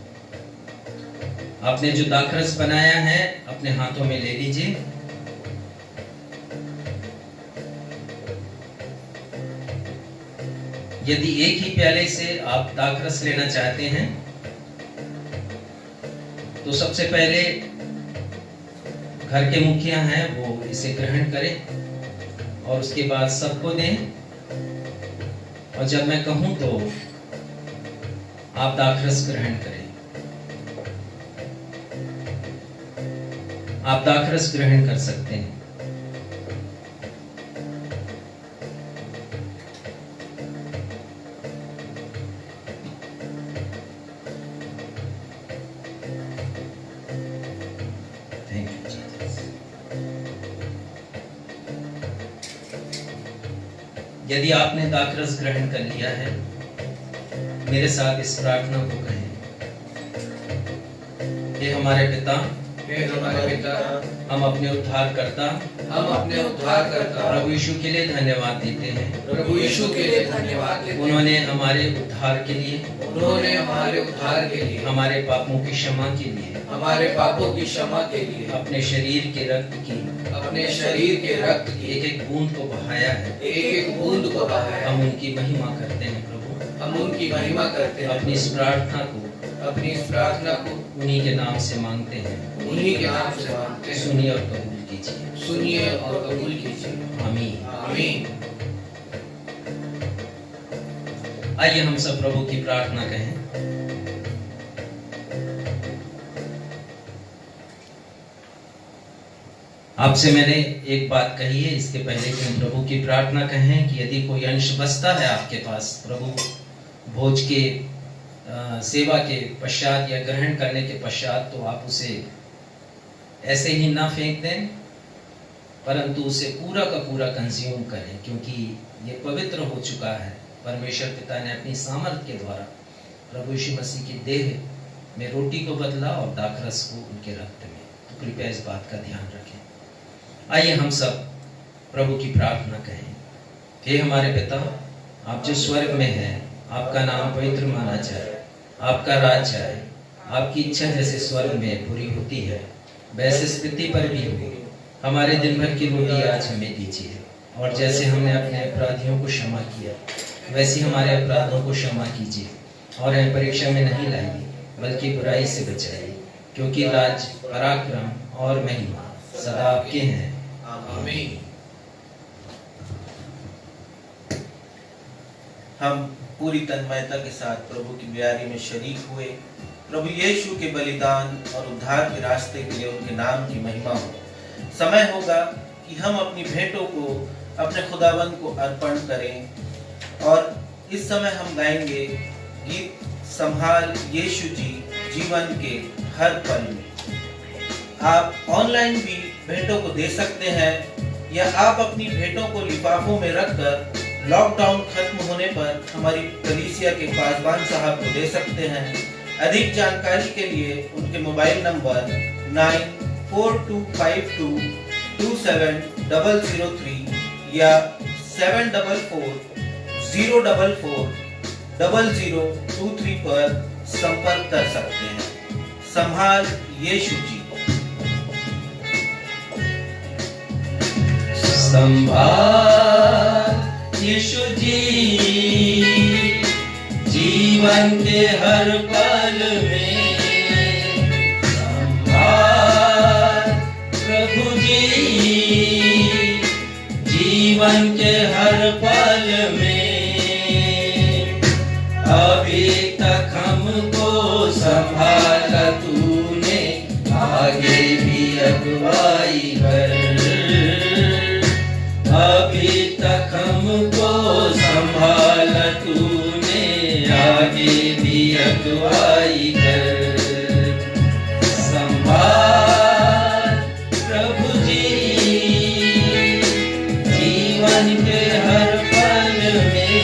आपने जो दाखरस बनाया है अपने हाथों में ले लीजिए। यदि एक ही प्याले से आप दाखरस लेना चाहते हैं तो सबसे पहले घर के मुखिया हैं वो इसे ग्रहण करें और उसके बाद सबको दें, और जब मैं कहूं तो आप दाखरस ग्रहण करें। आप दाखरस ग्रहण कर सकते हैं। Thank you Jesus. यदि आपने दाखरस ग्रहण कर लिया है, मेरे साथ इस प्रार्थना को कहें। हे हमारे पिता, हे हमारे पिता, हम अपने उद्धारकर्ता प्रभु यीशु के लिए धन्यवाद देते हैं। प्रभु यीशु के लिए धन्यवाद देते हैं। उन्होंने हमारे उद्धार के लिए, उन्होंने हमारे उद्धार के लिए, हमारे पापों की क्षमा के लिए, हमारे पापों की क्षमा के लिए अपने शरीर के रक्त की, अपने शरीर के रक्त की एक एक बूंद को बहाया है। एक एक बूंद को बहाया। हम उनकी महिमा करते हैं प्रभु। हम उनकी महिमा करते हैं। अपनी इस प्रार्थना को, अपनी इस प्रार्थना को उन्हीं के नाम से मांगते हैं। उन्हीं के नाम से मांगते हैं। सुनिए और कबूल कीजिए। सुनिए और कबूल कीजिए। आमीन। आमीन। आइए हम सब प्रभु की प्रार्थना कहें। आपसे मैंने एक बात कही है, इसके पहले कि हम प्रभु की प्रार्थना कहें, कि यदि कोई अंश बचता है आपके पास, प्रभु भोज के सेवा के पश्चात या ग्रहण करने के पश्चात, तो आप उसे ऐसे ही ना फेंक दें, परंतु उसे पूरा का पूरा कंज्यूम करें, क्योंकि ये पवित्र हो चुका है। परमेश्वर पिता ने अपनी सामर्थ के द्वारा प्रभु यीशु मसीह की देह में रोटी को बदला और दाखरस को उनके रक्त में। तो कृपया इस बात का ध्यान रखें। आइए हम सब प्रभु की प्रार्थना कहें। हे हमारे पिता, आप जो स्वर्ग में हैं, आपका नाम पवित्र माना जाए, आपका राज्य आए, आपकी इच्छा जैसे स्वर्ग में पूरी होती है वैसे इस पृथ्वी पर भी हो। हमारे दिन भर की रोटी आज हमें दीजिए, और जैसे हमने अपने अपराधियों को क्षमा किया वैसे हमारे अपराधों को क्षमा कीजिए, और हमें परीक्षा में नहीं लाइए बल्कि बुराई से बचाइए, क्योंकि राज्य, पराक्रम और महिमा सदा आपके हैं। आमीन। हम पूरी तन्मयता के साथ प्रभु की ब्यारी में शरीक हुए। प्रभु यीशु के बलिदान और उद्धार के रास्ते के लिए उनके नाम की महिमा हो। समय होगा कि हम अपनी भेंटों को अपने खुदावंद को अर्पण करें, और इस समय हम गाएंगे गीत संभाल यीशु जी जीवन के हर पल में। आप ऑनलाइन भी भेंटों को दे सकते हैं, या आप अपनी भेंटों को लिफाफों में रखकर लॉकडाउन खत्म होने पर हमारी कलीसिया के पासवान साहब को दे सकते हैं। अधिक जानकारी के लिए उनके मोबाइल नंबर 9422527003 या 744-044-0023 पर संपर्क कर सकते हैं। संभाल यीशु जी। संभाल यीशु जी जीवन के हर पल में, संभाल प्रभु जी जीवन के हर पल में। अभी तक हमको संभाला तूने, आगे भी अगुवाई कर। अभी तक हमको संभाला तूने, आगे भी अगुवाई कर। संभाल प्रभु जी जीवन के हर पल में,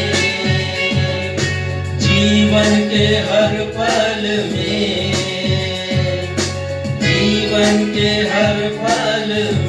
जीवन के हर पल में, जीवन के हर पल में।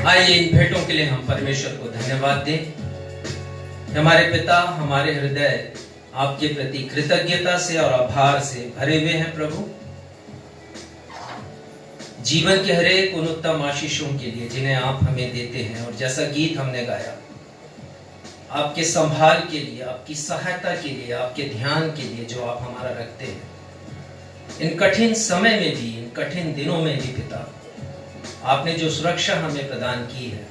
आइए इन भेंटों के लिए हम परमेश्वर को धन्यवाद दें। हमारे पिता, हमारे हृदय आपके प्रति कृतज्ञता से और आभार से भरे हुए हैं प्रभु, जीवन के हरेक उन उत्तम आशीषों के लिए जिन्हें आप हमें देते हैं। और जैसा गीत हमने गाया, आपके संभाल के लिए, आपकी सहायता के लिए, आपके ध्यान के लिए जो आप हमारा रखते हैं, इन कठिन समय में भी, इन कठिन दिनों में भी पिता, आपने जो सुरक्षा हमें प्रदान की है,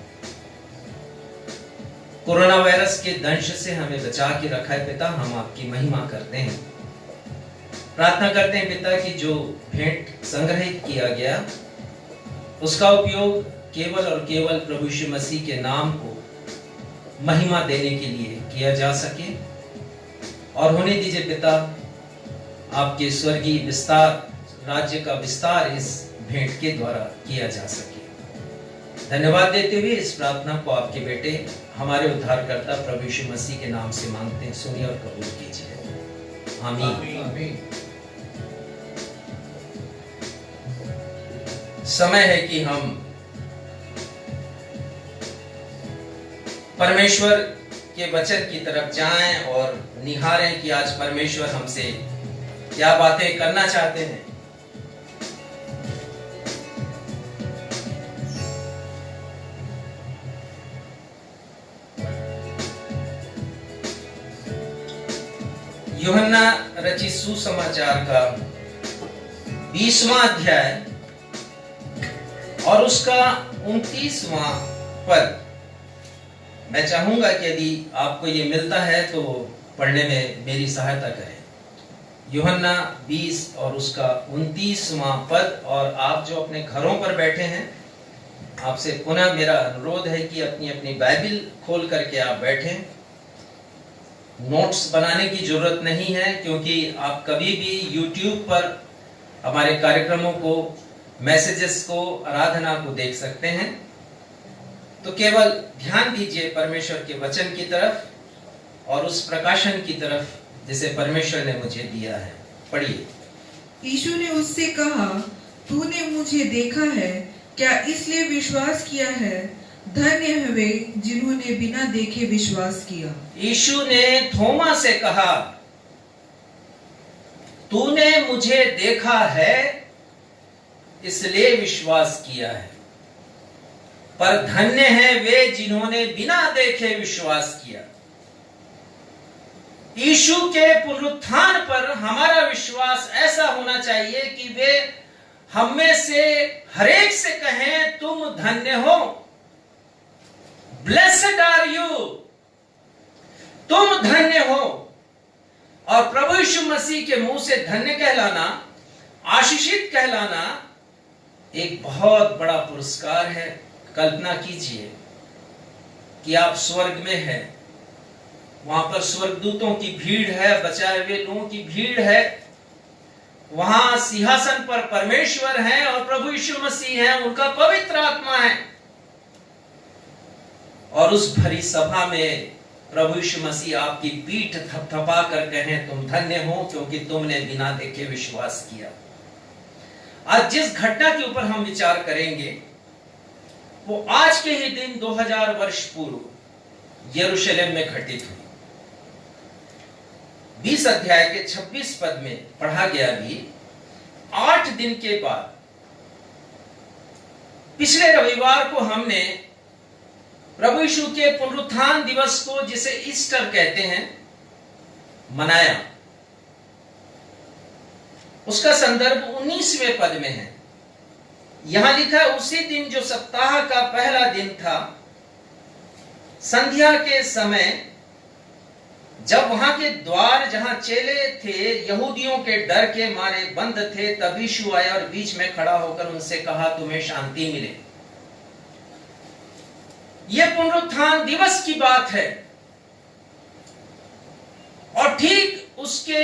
कोरोना वायरस के दंश से हमें बचा के रखा है पिता, हम आपकी महिमा करते हैं। प्रार्थना करते हैं पिता कि जो भेंट संग्रहित किया गया उसका उपयोग केवल और केवल प्रभु यीशु मसीह के नाम को महिमा देने के लिए किया जा सके, और होने दीजिए पिता आपके स्वर्गीय विस्तार, राज्य का विस्तार इस भेंट के द्वारा किया जा सके। धन्यवाद देते हुए इस प्रार्थना को आपके बेटे हमारे उद्धारकर्ता प्रभु यीशु मसीह के नाम से मांगते हैं, सुनिए और कबूल कीजिए। आमीन। समय है कि हम परमेश्वर के वचन की तरफ जाएं और निहारें कि आज परमेश्वर हमसे क्या बातें करना चाहते हैं। यूहन्ना रचित सुसमाचार का 20वां अध्याय और उसका 29वां पद मैं चाहूंगा कि यदि आपको ये मिलता है तो पढ़ने में मेरी सहायता करें। यूहन्ना 20 और उसका 29वां पद। और आप जो अपने घरों पर बैठे हैं, आपसे पुनः मेरा अनुरोध है कि अपनी अपनी बाइबल खोल करके आप बैठें। नोट्स बनाने की जरूरत नहीं है, क्योंकि आप कभी भी YouTube पर हमारे कार्यक्रमों को, मैसेजेस को, आराधना को देख सकते हैं। तो केवल ध्यान दीजिए परमेश्वर के वचन की तरफ और उस प्रकाशन की तरफ जिसे परमेश्वर ने मुझे दिया है। पढ़िए। यीशु ने उससे कहा, तूने मुझे देखा है, क्या इसलिए विश्वास किया है? धन्य है वे जिन्होंने बिना देखे विश्वास किया। यीशु ने थोमा से कहा, तूने मुझे देखा है इसलिए विश्वास किया है, पर धन्य है वे जिन्होंने बिना देखे विश्वास किया। यीशु के पुनरुत्थान पर हमारा विश्वास ऐसा होना चाहिए कि वे हम में से हरेक से कहें, तुम धन्य हो, ब्लेस्ड आर यू, तुम धन्य हो। और प्रभु यीशु मसीह के मुंह से धन्य कहलाना, आशीषित कहलाना एक बहुत बड़ा पुरस्कार है। कल्पना कीजिए कि आप स्वर्ग में हैं, वहां पर स्वर्गदूतों की भीड़ है, बचाए हुए लोगों की भीड़ है, वहां सिंहासन पर परमेश्वर है और प्रभु यीशु मसीह है, उनका पवित्र आत्मा है। और उस भरी सभा में प्रभु यीशु मसीह आपकी पीठ थपथपा कर कहें, तुम धन्य हो क्योंकि तुमने बिना देखे विश्वास किया। आज जिस घटना के ऊपर हम विचार करेंगे वो आज के ही दिन 2000 वर्ष पूर्व यरूशलेम में घटित हुई। 20 अध्याय के 26 पद में पढ़ा गया भी, 8 दिन के बाद पिछले रविवार को हमने प्रभु यीशु के पुनरुत्थान दिवस को, जिसे ईस्टर कहते हैं, मनाया। उसका संदर्भ 19वें पद में है। यहां लिखा है, उसी दिन जो सप्ताह का पहला दिन था, संध्या के समय, जब वहां के द्वार जहां चेले थे यहूदियों के डर के मारे बंद थे, तब यीशु आया और बीच में खड़ा होकर उनसे कहा, तुम्हें शांति मिले। यह पुनरुत्थान दिवस की बात है। और ठीक उसके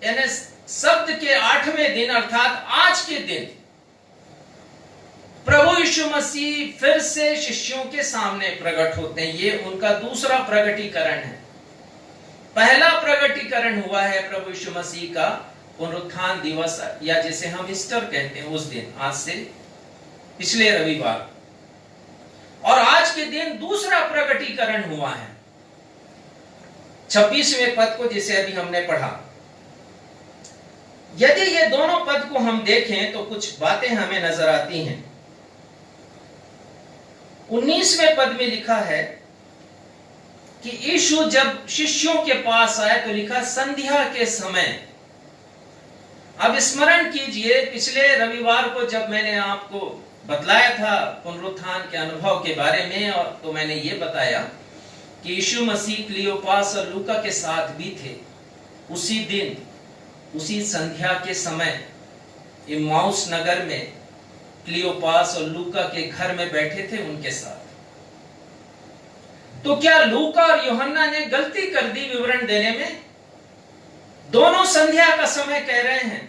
यानी शब्द के 8वें दिन अर्थात आज के दिन प्रभु यीशु मसीह फिर से शिष्यों के सामने प्रकट होते हैं। ये उनका दूसरा प्रकटीकरण है। पहला प्रकटीकरण हुआ है प्रभु यीशु मसीह का पुनरुत्थान दिवस, या जिसे हम ईस्टर कहते हैं, उस दिन, आज से पिछले रविवार। और आज के दिन दूसरा प्रकटीकरण हुआ है, 26वें पद को जिसे अभी हमने पढ़ा। यदि ये दोनों पद को हम देखें तो कुछ बातें हमें नजर आती हैं। 19वें पद में लिखा है कि यीशु जब शिष्यों के पास आए तो लिखा संध्या के समय। अब स्मरण कीजिए, पिछले रविवार को जब मैंने आपको बतलाया था पुनरुत्थान के अनुभव के बारे में, और तो मैंने ये बताया कि यीशु मसीह क्लियोपास और लूका के साथ भी थे। उसी दिन, उसी संध्या के समय इम्माउस नगर में क्लियोपास और लूका के घर में बैठे थे उनके साथ। तो क्या लूका और यूहन्ना ने गलती कर दी विवरण देने में? दोनों संध्या का समय कह रहे हैं,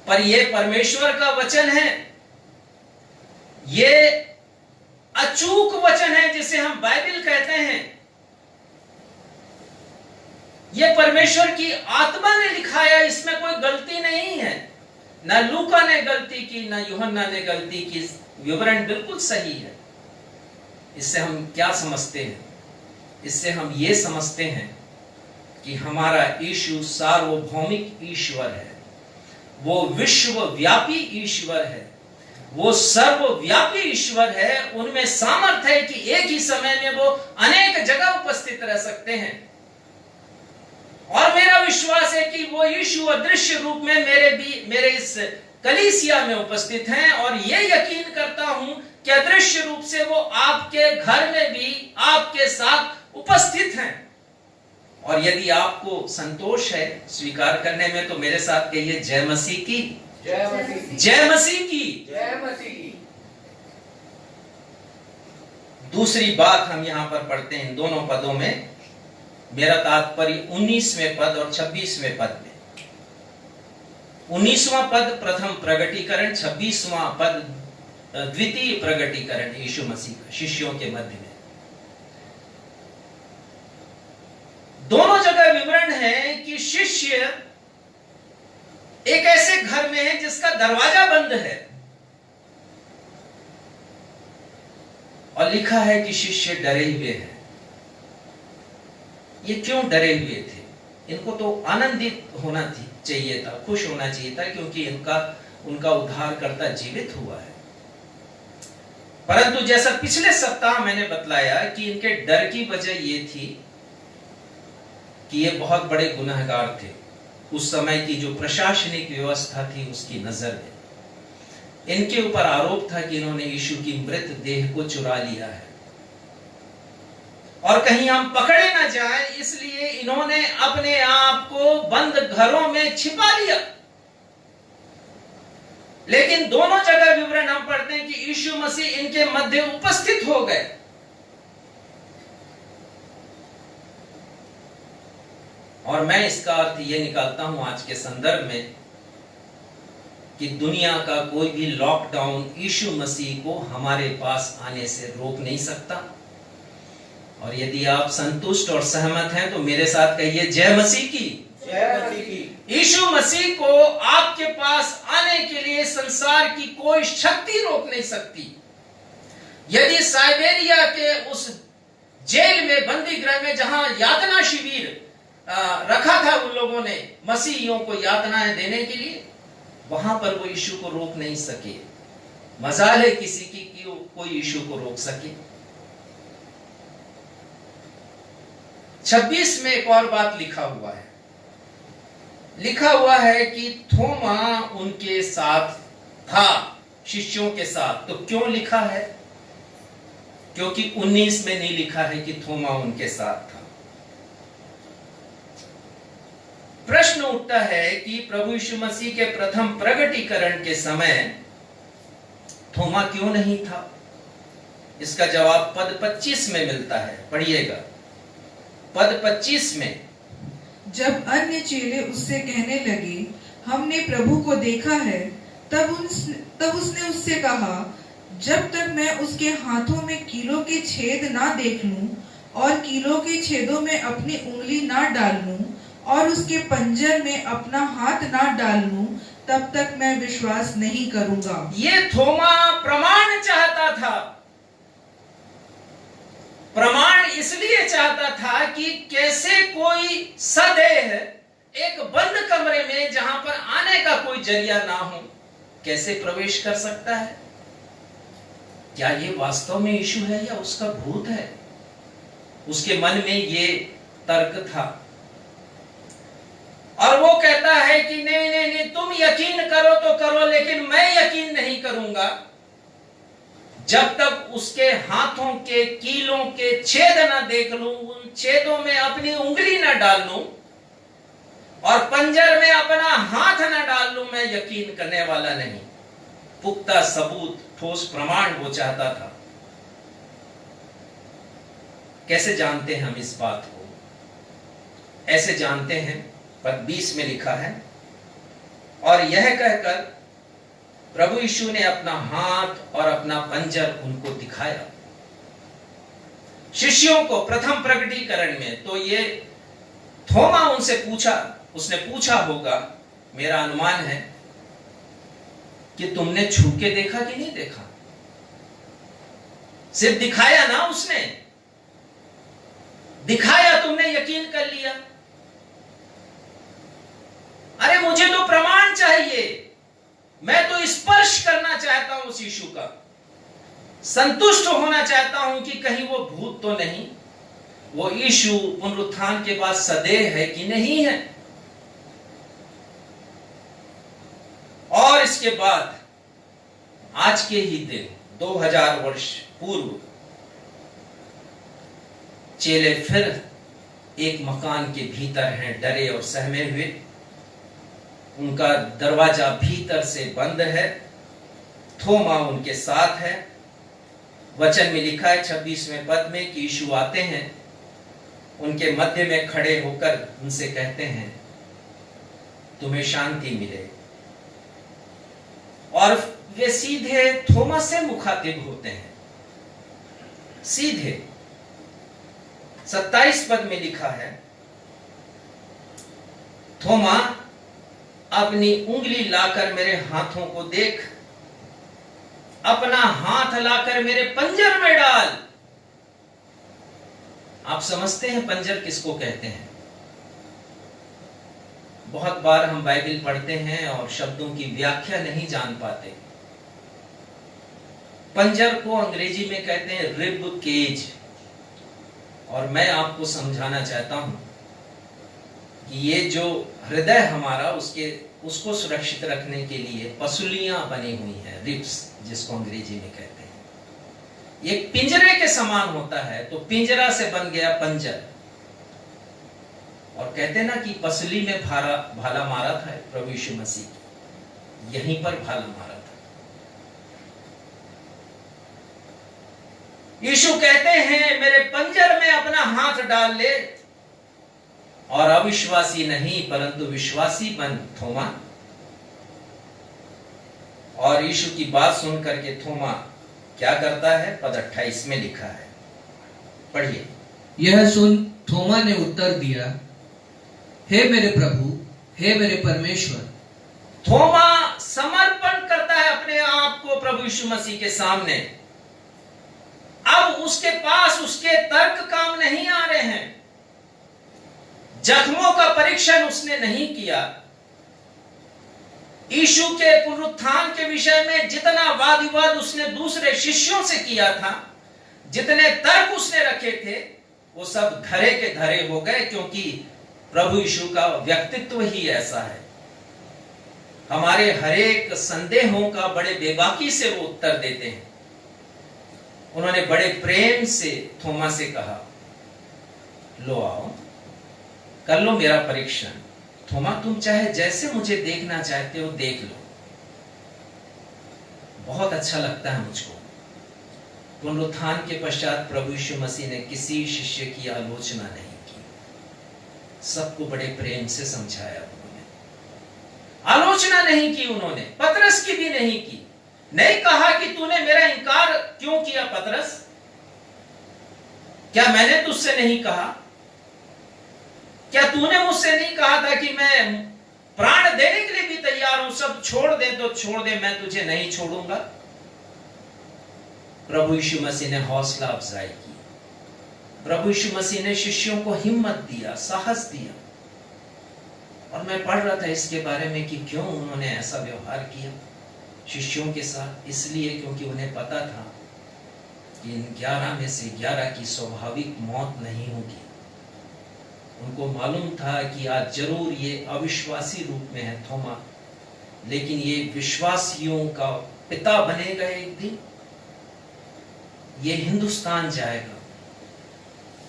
पर यह परमेश्वर का वचन है, यह अचूक वचन है जिसे हम बाइबल कहते हैं। यह परमेश्वर की आत्मा ने लिखाया, इसमें कोई गलती नहीं है। ना लूका ने गलती की, ना यूहन्ना ने गलती की, विवरण बिल्कुल सही है। इससे हम क्या समझते हैं? इससे हम ये समझते हैं कि हमारा यीशु सार्वभौमिक ईश्वर है, वो विश्वव्यापी ईश्वर है, वो सर्वव्यापी ईश्वर है। उनमें सामर्थ्य है कि एक ही समय में वो अनेक जगह उपस्थित रह सकते हैं। और मेरा विश्वास है कि वो यीशु अदृश्य रूप में मेरे इस कलीसिया में उपस्थित हैं। और ये यकीन करता हूं कि अदृश्य रूप से वो आपके घर में भी आपके साथ उपस्थित हैं। और यदि आपको संतोष है स्वीकार करने में, तो मेरे साथ कहिए जय मसीह की, जय मसीह की, जय मसीह की। जय मसीह की। दूसरी बात हम यहां पर पढ़ते हैं इन दोनों पदों में, मेरा तात्पर्य 19वें पद और 26वें पद में। 19वां पद प्रथम प्रगटीकरण, 26वां पद द्वितीय प्रगटीकरण यीशु मसीह का शिष्यों के मध्य में। दोनों जगह विवरण है कि शिष्य एक ऐसे घर में है जिसका दरवाजा बंद है, और लिखा है कि शिष्य डरे हुए हैं। ये क्यों डरे हुए थे? इनको तो आनंदित होना चाहिए था, खुश होना चाहिए था, क्योंकि उनका उद्धारकर्ता जीवित हुआ है। परंतु जैसा पिछले सप्ताह मैंने बतलाया कि इनके डर की वजह ये थी कि ये बहुत बड़े गुनहगार थे। उस समय की जो प्रशासनिक व्यवस्था थी उसकी नजर में इनके ऊपर आरोप था कि इन्होंने यीशु की मृत देह को चुरा लिया है, और कहीं हम पकड़े ना जाए इसलिए इन्होंने अपने आप को बंद घरों में छिपा लिया। लेकिन दोनों जगह विवरण हम पढ़ते हैं कि यीशु मसीह इनके मध्य उपस्थित हो गए। और मैं इसका अर्थ यह निकालता हूं आज के संदर्भ में कि दुनिया का कोई भी लॉकडाउन यीशु मसीह को हमारे पास आने से रोक नहीं सकता। और यदि आप संतुष्ट और सहमत हैं तो मेरे साथ कहिए जय मसीह की, जय मसीह की। यीशु मसीह को आपके पास आने के लिए संसार की कोई शक्ति रोक नहीं सकती। यदि साइबेरिया के उस जेल में, बंदी गृह में, जहां यातना शिविर रखा था उन लोगों ने मसीहियों को यातनाएं देने के लिए, वहां पर वो यीशु को रोक नहीं सके। मजाल है किसी की कि कोई यीशु को रोक सके। 26 में एक और बात लिखा हुआ है। लिखा हुआ है कि थोमा उनके साथ था, शिष्यों के साथ। तो क्यों लिखा है? क्योंकि 19 में नहीं लिखा है कि थोमा उनके साथ था। प्रश्न उठता है कि प्रभु यीशु मसीह के प्रथम प्रगटीकरण के समय थोमा क्यों नहीं था? इसका जवाब पद 25 में मिलता है। पढ़िएगा पद 25 में। जब अन्य चेले उससे कहने लगे, हमने प्रभु को देखा है, तब उसने उससे कहा, जब तक मैं उसके हाथों में कीलों के छेद ना देख लूं और कीलों के छेदों में अपनी उंगली ना डाल लूं और उसके पंजर में अपना हाथ ना डाल लूं, तब तक मैं विश्वास नहीं करूंगा। ये थोमा प्रमाण चाहता था। प्रमाण इसलिए चाहता था कि कैसे कोई सदेह एक बंद कमरे में, जहां पर आने का कोई जरिया ना हो, कैसे प्रवेश कर सकता है? क्या ये वास्तव में यीशु है या उसका भूत है? उसके मन में ये तर्क था। और वो कहता है कि नहीं नहीं नहीं, तुम यकीन करो तो करो, लेकिन मैं यकीन नहीं करूंगा जब तक उसके हाथों के कीलों के छेद ना देख लूं, उन छेदों में अपनी उंगली ना डाल लूं और पंजर में अपना हाथ ना डाल लूं, मैं यकीन करने वाला नहीं। पुख्ता सबूत, ठोस प्रमाण वो चाहता था। कैसे जानते हैं हम इस बात को? ऐसे जानते हैं, पद 20 में लिखा है, और यह कहकर प्रभु यीशु ने अपना हाथ और अपना पंजर उनको दिखाया। शिष्यों को प्रथम प्रकटीकरण में तो ये थोमा उनसे पूछा, उसने पूछा होगा, मेरा अनुमान है कि तुमने छू के देखा कि नहीं देखा? सिर्फ दिखाया ना, उसने दिखाया, तुमने यकीन कर लिया। अरे मुझे तो प्रमाण चाहिए, मैं तो स्पर्श करना चाहता हूं उस यीशु का, संतुष्ट होना चाहता हूं कि कहीं वो भूत तो नहीं, वो यीशु पुनरुत्थान के बाद सदैव है कि नहीं है। और इसके बाद आज के ही दिन 2000 वर्ष पूर्व चेले फिर एक मकान के भीतर हैं, डरे और सहमे हुए। उनका दरवाजा भीतर से बंद है। थोमा उनके साथ है। वचन में लिखा है 26वें पद में कि यीशु आते हैं, उनके मध्य में खड़े होकर उनसे कहते हैं, तुम्हें शांति मिले। और वे सीधे थोमा से मुखातिब होते हैं, सीधे। 27 पद में लिखा है, थोमा अपनी उंगली लाकर मेरे हाथों को देख, अपना हाथ लाकर मेरे पंजर में डाल। आप समझते हैं पंजर किसको कहते हैं? बहुत बार हम बाइबल पढ़ते हैं और शब्दों की व्याख्या नहीं जान पाते। पंजर को अंग्रेजी में कहते हैं रिब केज। और मैं आपको समझाना चाहता हूं कि ये जो हृदय हमारा उसको सुरक्षित रखने के लिए पसुलियां बनी हुई हैं, रिब्स जिसको अंग्रेजी में कहते हैं। ये पिंजरे के समान होता है, तो पिंजरा से बन गया पंजर। और कहते हैं ना कि पसली में भाला मारा था प्रभु यीशु मसीह, यहीं पर भाला मारा था। यीशु कहते हैं मेरे पंजर में अपना हाथ डाल ले और अविश्वासी नहीं परंतु विश्वासी बन थोमा। और यीशु की बात सुन करके थोमा क्या करता है? पद 28 में लिखा है, पढ़िए। यह सुन थोमा ने उत्तर दिया, हे मेरे प्रभु, हे मेरे परमेश्वर। थोमा समर्पण करता है अपने आप को प्रभु यीशु मसीह के सामने। अब उसके पास उसके तर्क काम नहीं आ रहे हैं। जख्मों का परीक्षण उसने नहीं किया। यीशु के पुनरुत्थान के विषय में जितना वाद विवाद उसने दूसरे शिष्यों से किया था, जितने तर्क उसने रखे थे, वो सब धरे के धरे हो गए, क्योंकि प्रभु यीशु का व्यक्तित्व ही ऐसा है। हमारे हरेक संदेहों का बड़े बेबाकी से वो उत्तर देते हैं। उन्होंने बड़े प्रेम से थोमा से कहा, लो आओ, कर लो मेरा परीक्षण। थोमा, तुम चाहे जैसे मुझे देखना चाहते हो देख लो। बहुत अच्छा लगता है मुझको। पुनरुत्थान के पश्चात प्रभु यीशु मसीह ने किसी शिष्य की आलोचना नहीं की, सबको बड़े प्रेम से समझाया। उन्होंने आलोचना नहीं की, उन्होंने पतरस की भी नहीं की। नहीं कहा कि तूने मेरा इनकार क्यों किया पतरस? क्या मैंने तुझसे नहीं कहा? क्या तूने मुझसे नहीं कहा था कि मैं प्राण देने के लिए भी तैयार हूं, सब छोड़ दे तो छोड़ दे, मैं तुझे नहीं छोड़ूंगा। प्रभु यीशु मसीह ने हौसला अफजाई की। प्रभु यीशु मसीह ने शिष्यों को हिम्मत दिया, साहस दिया। और मैं पढ़ रहा था इसके बारे में कि क्यों उन्होंने ऐसा व्यवहार किया शिष्यों के साथ। इसलिए क्योंकि उन्हें पता था कि इन 11 में से 11 की स्वाभाविक मौत नहीं होगी। उनको मालूम था कि आज जरूर ये अविश्वासी रूप में है थोमा, लेकिन ये विश्वासियों का पिता बनेगा एक दिन। ये हिंदुस्तान जाएगा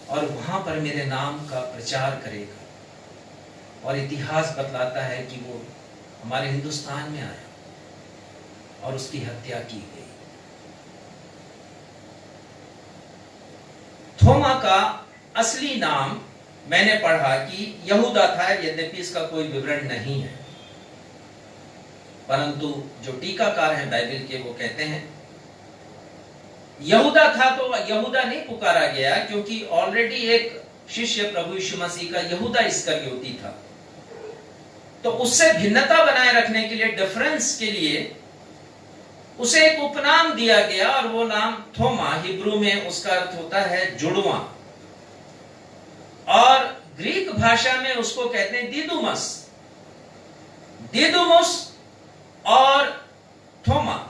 और वहां पर मेरे नाम का प्रचार करेगा। और इतिहास बतलाता है कि वो हमारे हिंदुस्तान में आया और उसकी हत्या की गई। थोमा का असली नाम मैंने पढ़ा कि यहूदा था, यद्यपि इसका कोई विवरण नहीं है, परंतु जो टीकाकार हैं बाइबल के वो कहते हैं यहूदा था। तो यहूदा नहीं पुकारा गया क्योंकि ऑलरेडी एक शिष्य प्रभु यीशु मसीह का यहूदा इस्करियोती था। तो उससे भिन्नता बनाए रखने के लिए, डिफरेंस के लिए उसे एक उपनाम दिया गया और वो नाम थोमा, हिब्रू में उसका अर्थ होता है जुड़वा, और ग्रीक भाषा में उसको कहते हैं दिदुमस। दिदुमुस और थोमा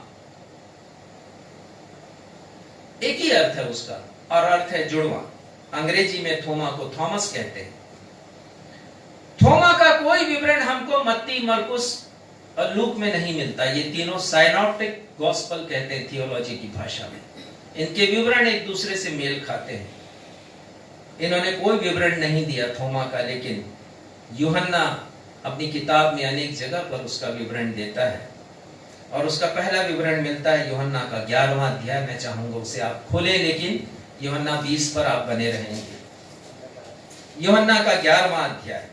एक ही अर्थ है उसका, और अर्थ है जुड़वा। अंग्रेजी में थोमा को थॉमस कहते हैं। थोमा का कोई विवरण हमको मत्ती, मरकुस और लूक में नहीं मिलता। ये तीनों साइनॉप्टिक गॉस्पेल कहते हैं थियोलॉजी की भाषा में। इनके विवरण एक दूसरे से मेल खाते हैं। इन्होंने कोई विवरण नहीं दिया थोमा का, लेकिन यूहन्ना अपनी किताब में अनेक जगह पर उसका विवरण देता है। और उसका पहला विवरण मिलता है यूहन्ना का 11वां अध्याय। मैं चाहूंगा उसे आप खोलें, लेकिन यूहन्ना 20 पर आप बने रहेंगे। यूहन्ना का 11वां अध्याय।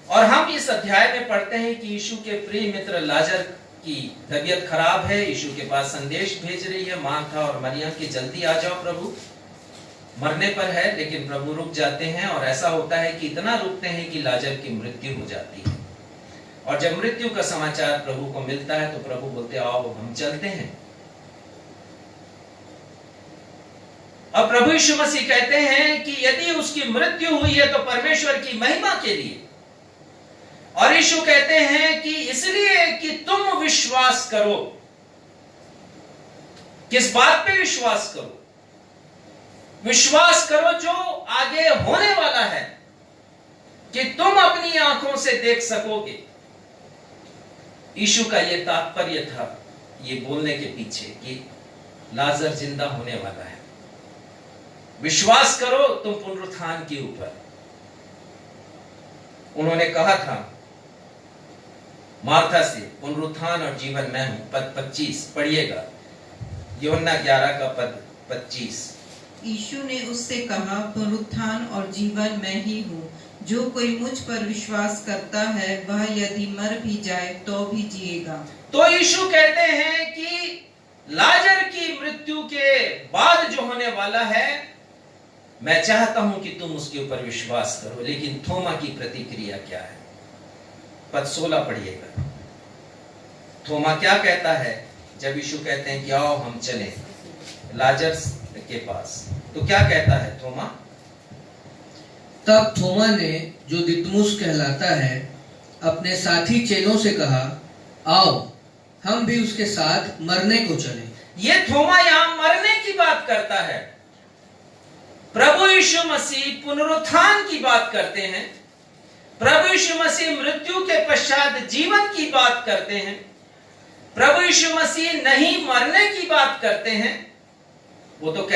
और हम इस अध्याय में पढ़ते हैं कि यीशु के प्रिय मित्र लाजर की तबीयत खराब है। यीशु के पास संदेश भेज रही है मार्था और मरियम कि जल्दी आ जाओ, प्रभु मरने पर है। लेकिन प्रभु रुक जाते हैं, और ऐसा होता है कि इतना रुकते हैं कि लाजर की मृत्यु हो जाती है। और जब मृत्यु का समाचार प्रभु को मिलता है तो प्रभु बोलते आओ हम चलते हैं। और प्रभु यीशु मसीह कहते हैं कि यदि उसकी मृत्यु हुई है तो परमेश्वर की महिमा के लिए। और यीशु कहते हैं कि इसलिए कि तुम विश्वास करो। किस बात पे विश्वास करो? विश्वास करो जो आगे होने वाला है, कि तुम अपनी आंखों से देख सकोगे। यीशु का यह तात्पर्य था ये बोलने के पीछे कि लाजर जिंदा होने वाला है। विश्वास करो तुम पुनरुत्थान के ऊपर। उन्होंने कहा था मार्था से, पुनरुत्थान और जीवन मैं हूं। पद 25 पढ़िएगा, यूहन्ना 11 का पद 25। यीशु ने उससे कहा, पुनरुत्थान और जीवन मैं ही हूँ। जो कोई मुझ पर विश्वास करता है वह यदि मर भी जाए तो भी जिएगा। तो यीशु कहते हैं कि लाजर की मृत्यु के बाद जो होने वाला है, मैं चाहता हूं कि तुम उसके ऊपर विश्वास करो। लेकिन थोमा की प्रतिक्रिया क्या है? पद 16 पढ़िएगा। थोमा क्या कहता है जब यीशु कहते हैं कि आओ हम चलें लाजर के पास? तो क्या कहता है थोमा? तब थोमा ने, जो दिदमुस कहलाता है, अपने साथी चेलों से कहा, आओ हम भी उसके साथ मरने को चलें। ये थोमा यहां मरने की बात करता है। प्रभु यीशु मसीह पुनरुत्थान की बात करते हैं। प्रभु यीशु मसीह मृत्यु के पश्चात जीवन की बात करते हैं। प्रभु यीशु मसीह नहीं मरने की बात करते हैं। वो तो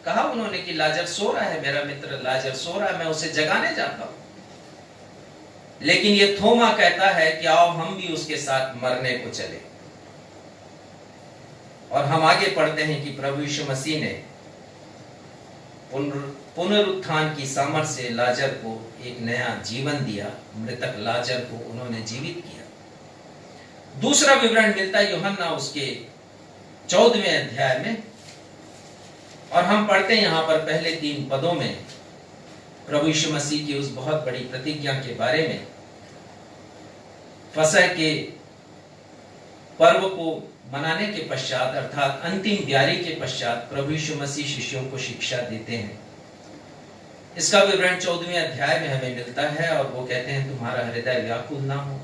कहा उन्होंने कि लाजर सो रहा है, मेरा मित्र लाजर सो रहा है, मैं उसे जगाने जाता हूं। लेकिन ये थोमा कहता है कि आओ हम भी उसके साथ मरने को चले। और हम आगे पढ़ते हैं कि प्रभु यीशु मसीह ने पुनरुत्थान की सामर्थ्य से लाजर को एक नया जीवन दिया। मृतक लाजर को उन्होंने जीवित किया। दूसरा विवरण मिलता है यूहन्ना उसके 14वें अध्याय में। और हम पढ़ते हैं यहां पर पहले 3 पदों में प्रभु यीशु मसीह की उस बहुत बड़ी प्रतिज्ञा के बारे में। फसह के पर्व को मनाने के पश्चात, अर्थात अंतिम ब्यारी के पश्चात, प्रभु यीशु मसीह शिष्यों को शिक्षा देते हैं। इसका विवरण 14वें अध्याय में हमें मिलता है। और वो कहते हैं तुम्हारा हृदय व्याकुल ना हो।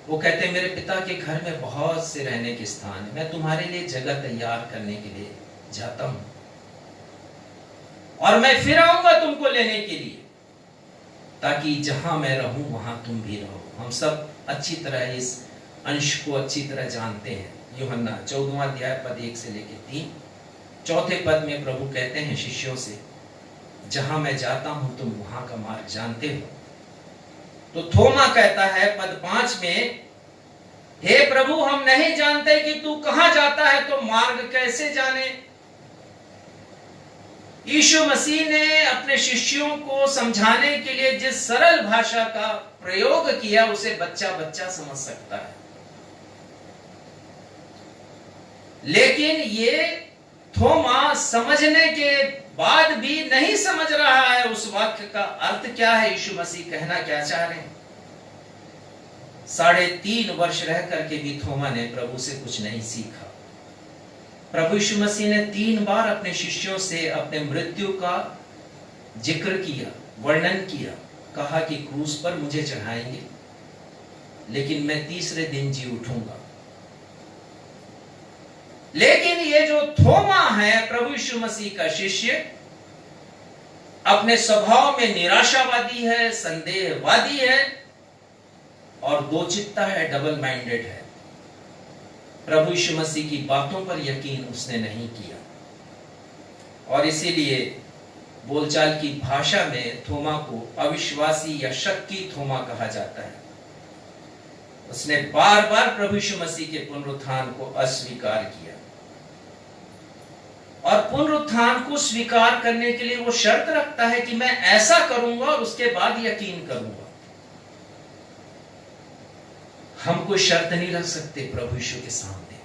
वो कहते हैं मेरे पिता के घर में बहुत से रहने के स्थान है, मैं तुम्हारे लिए जगह तैयार करने के लिए जाता हूं, और मैं फिर आऊंगा तुमको लेने के लिए, ताकि जहां मैं रहूं वहां तुम भी रहो। हम सब अच्छी तरह इस अंश को अच्छी तरह जानते हैं। यूहन्ना 14वां अध्याय पद 1 से लेकर 3। चौथे पद में प्रभु कहते हैं शिष्यों से, जहां मैं जाता हूं तुम वहां का मार्ग जानते हो। तो थोमा कहता है पद 5 में, हे प्रभु हम नहीं जानते कि तू कहां जाता है, तो मार्ग कैसे जाने? यीशु मसीह ने अपने शिष्यों को समझाने के लिए जिस सरल भाषा का प्रयोग किया उसे बच्चा बच्चा समझ सकता है। लेकिन ये थोमा समझने के बाद भी नहीं समझ रहा है उस वाक्य का अर्थ क्या है, यीशु मसीह कहना क्या चाह रहे हैं। 3.5 वर्ष रह करके भी थोमा ने प्रभु से कुछ नहीं सीखा। प्रभु यीशु मसीह ने 3 बार अपने शिष्यों से अपने मृत्यु का जिक्र किया, वर्णन किया, कहा कि क्रूस पर मुझे चढ़ाएंगे लेकिन मैं तीसरे दिन जी उठूंगा। लेकिन ये जो थोमा है प्रभु यीशु मसीह का शिष्य, अपने स्वभाव में निराशावादी है, संदेहवादी है और दो चित्ता है, डबल माइंडेड है। प्रभु यीशु मसीह की बातों पर यकीन उसने नहीं किया, और इसीलिए बोलचाल की भाषा में थोमा को अविश्वासी या शक्की थोमा कहा जाता है। उसने बार बार प्रभु यीशु मसीह के पुनरुत्थान को अस्वीकार किया, और पुनरुत्थान को स्वीकार करने के लिए वो शर्त रखता है कि मैं ऐसा करूंगा और उसके बाद यकीन करूंगा। हम कोई शर्त नहीं रख सकते प्रभु यीशु के सामने।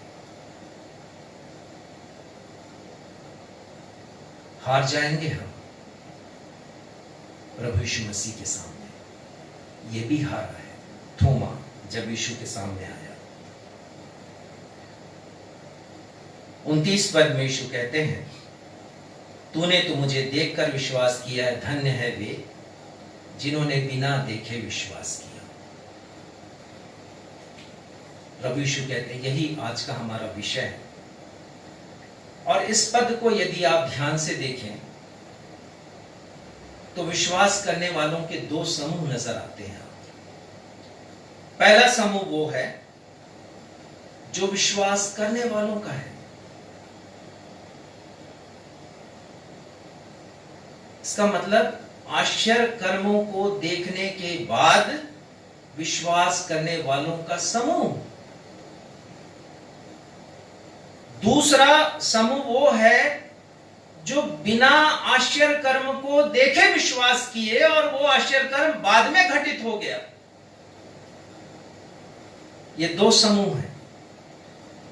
हार जाएंगे हम प्रभु यीशु मसीह के सामने। ये भी हारा है थोमा जब यीशु के सामने आया। 29 पद में यीशु कहते हैं, तूने तो मुझे देखकर विश्वास किया है, धन्य है वे जिन्होंने बिना देखे विश्वास किया। प्रभु यीशु कहते हैं, यही आज का हमारा विषय है। और इस पद को यदि आप ध्यान से देखें तो विश्वास करने वालों के दो समूह नजर आते हैं। पहला समूह वो है जो विश्वास करने वालों का है। इसका मतलब आश्चर्य कर्मों को देखने के बाद विश्वास करने वालों का समूह। दूसरा समूह वो है जो बिना आश्चर्य कर्म को देखे विश्वास किए और वो आश्चर्य कर्म बाद में घटित हो गया। ये दो समूह हैं,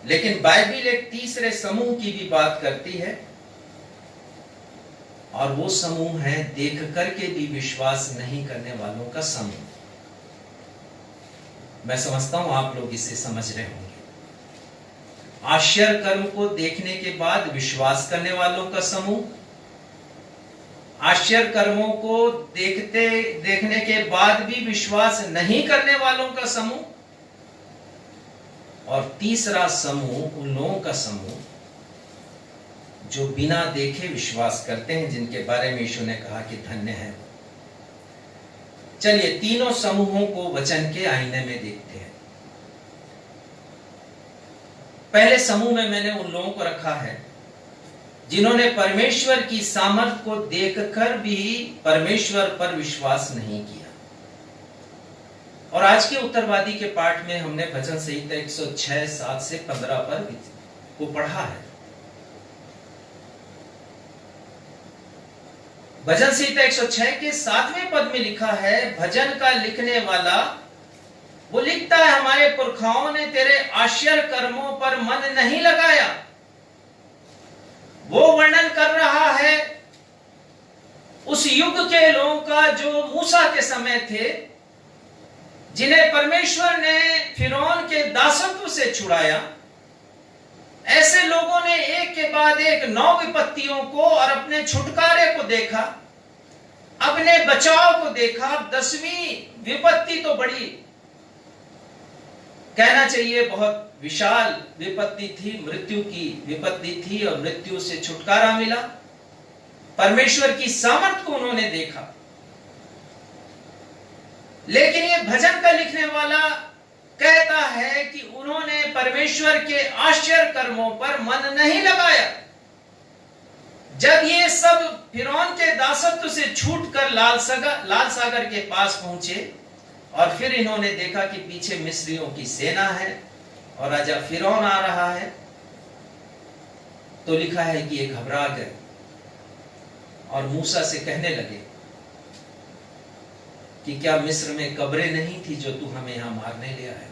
लेकिन बाइबल एक तीसरे समूह की भी बात करती है, और वो समूह है देख करके भी विश्वास नहीं करने वालों का समूह। मैं समझता हूं आप लोग इसे समझ रहे होंगे। आश्चर्य कर्म को देखने के बाद विश्वास करने वालों का समूह, आश्चर्य कर्मों को देखने के बाद भी विश्वास नहीं करने वालों का समूह, और तीसरा समूह उन लोगों का समूह जो बिना देखे विश्वास करते हैं, जिनके बारे में यीशु ने कहा कि धन्य है। चलिए तीनों समूहों को वचन के आईने में देखते हैं। पहले समूह में मैंने उन लोगों को रखा है जिन्होंने परमेश्वर की सामर्थ को देखकर भी परमेश्वर पर विश्वास नहीं किया। और आज के उत्तरवादी के पाठ में हमने भजन संहिता 106 7 से 15 पर को पढ़ा है। भजन संहिता 106 के 7वें पद में लिखा है, भजन का लिखने वाला वो लिखता है, हमारे पुरखाओं ने तेरे आश्चर्य कर्मों पर मन नहीं लगाया। वो वर्णन कर रहा है उस युग के लोगों का जो मूसा के समय थे, जिन्हें परमेश्वर ने फिरौन के दासत्व से छुड़ाया। ऐसे लोगों ने एक के बाद एक 9 विपत्तियों को और अपने छुटकारे को देखा, अपने बचाव को देखा। 10वीं विपत्ति तो बड़ी, कहना चाहिए बहुत विशाल विपत्ति थी, मृत्यु की विपत्ति थी, और मृत्यु से छुटकारा मिला। परमेश्वर की सामर्थ को उन्होंने देखा। लेकिन ये भजन का लिखने वाला कहता है कि उन्होंने परमेश्वर के आश्चर्य कर्मों पर मन नहीं लगाया। जब ये सब फिरौन के दासत्व से छूटकर लाल सागर के पास पहुंचे, और फिर इन्होंने देखा कि पीछे मिस्रियों की सेना है और राजा फिरौन आ रहा है, तो लिखा है कि ये घबरा गए और मूसा से कहने लगे कि क्या मिस्र में कब्रें नहीं थी जो तू हमें यहां मारने ले आया।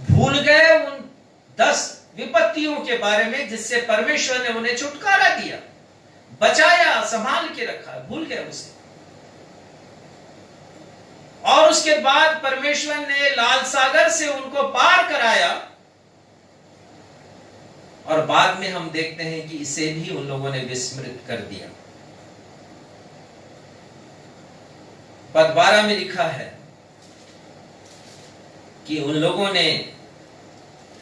भूल गए उन 10 विपत्तियों के बारे में जिससे परमेश्वर ने उन्हें छुटकारा दिया, बचाया, संभाल के रखा। भूल गए उसे। और उसके बाद परमेश्वर ने लाल सागर से उनको पार कराया, और बाद में हम देखते हैं कि इसे भी उन लोगों ने विस्मृत कर दिया। पद 12 में लिखा है कि उन लोगों ने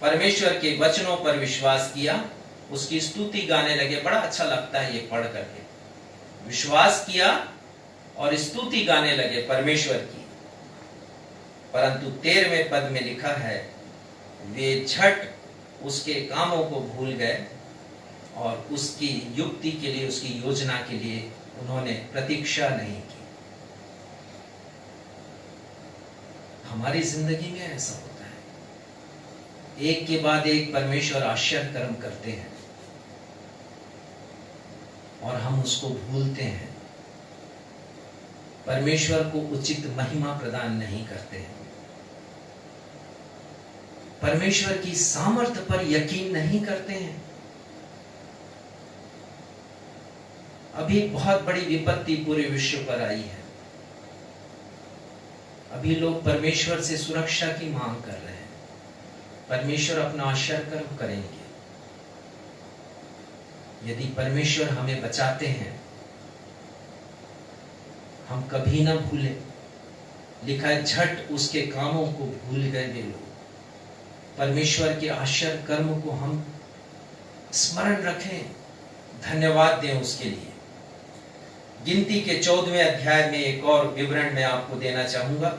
परमेश्वर के वचनों पर विश्वास किया, उसकी स्तुति गाने लगे। बड़ा अच्छा लगता है ये पढ़ करके। विश्वास किया और स्तुति गाने लगे परमेश्वर की। परंतु 13वें पद में लिखा है वे झट उसके कामों को भूल गए और उसकी युक्ति के लिए, उसकी योजना के लिए उन्होंने प्रतीक्षा नहीं की। हमारी जिंदगी में ऐसा होता है, एक के बाद एक परमेश्वर आश्चर्य कर्म करते हैं और हम उसको भूलते हैं, परमेश्वर को उचित महिमा प्रदान नहीं करते हैं, परमेश्वर की सामर्थ्य पर यकीन नहीं करते हैं। अभी बहुत बड़ी विपत्ति पूरे विश्व पर आई है। अभी लोग परमेश्वर से सुरक्षा की मांग कर रहे हैं। परमेश्वर अपना आश्चर्य कर्म करेंगे। यदि परमेश्वर हमें बचाते हैं, हम कभी ना भूलें। लिखा है, झट उसके कामों को भूल गए वे लोग। परमेश्वर के आश्चर्य कर्म को हम स्मरण रखें, धन्यवाद दें उसके लिए। गिनती के 14वें अध्याय में एक और विवरण मैं आपको देना चाहूंगा।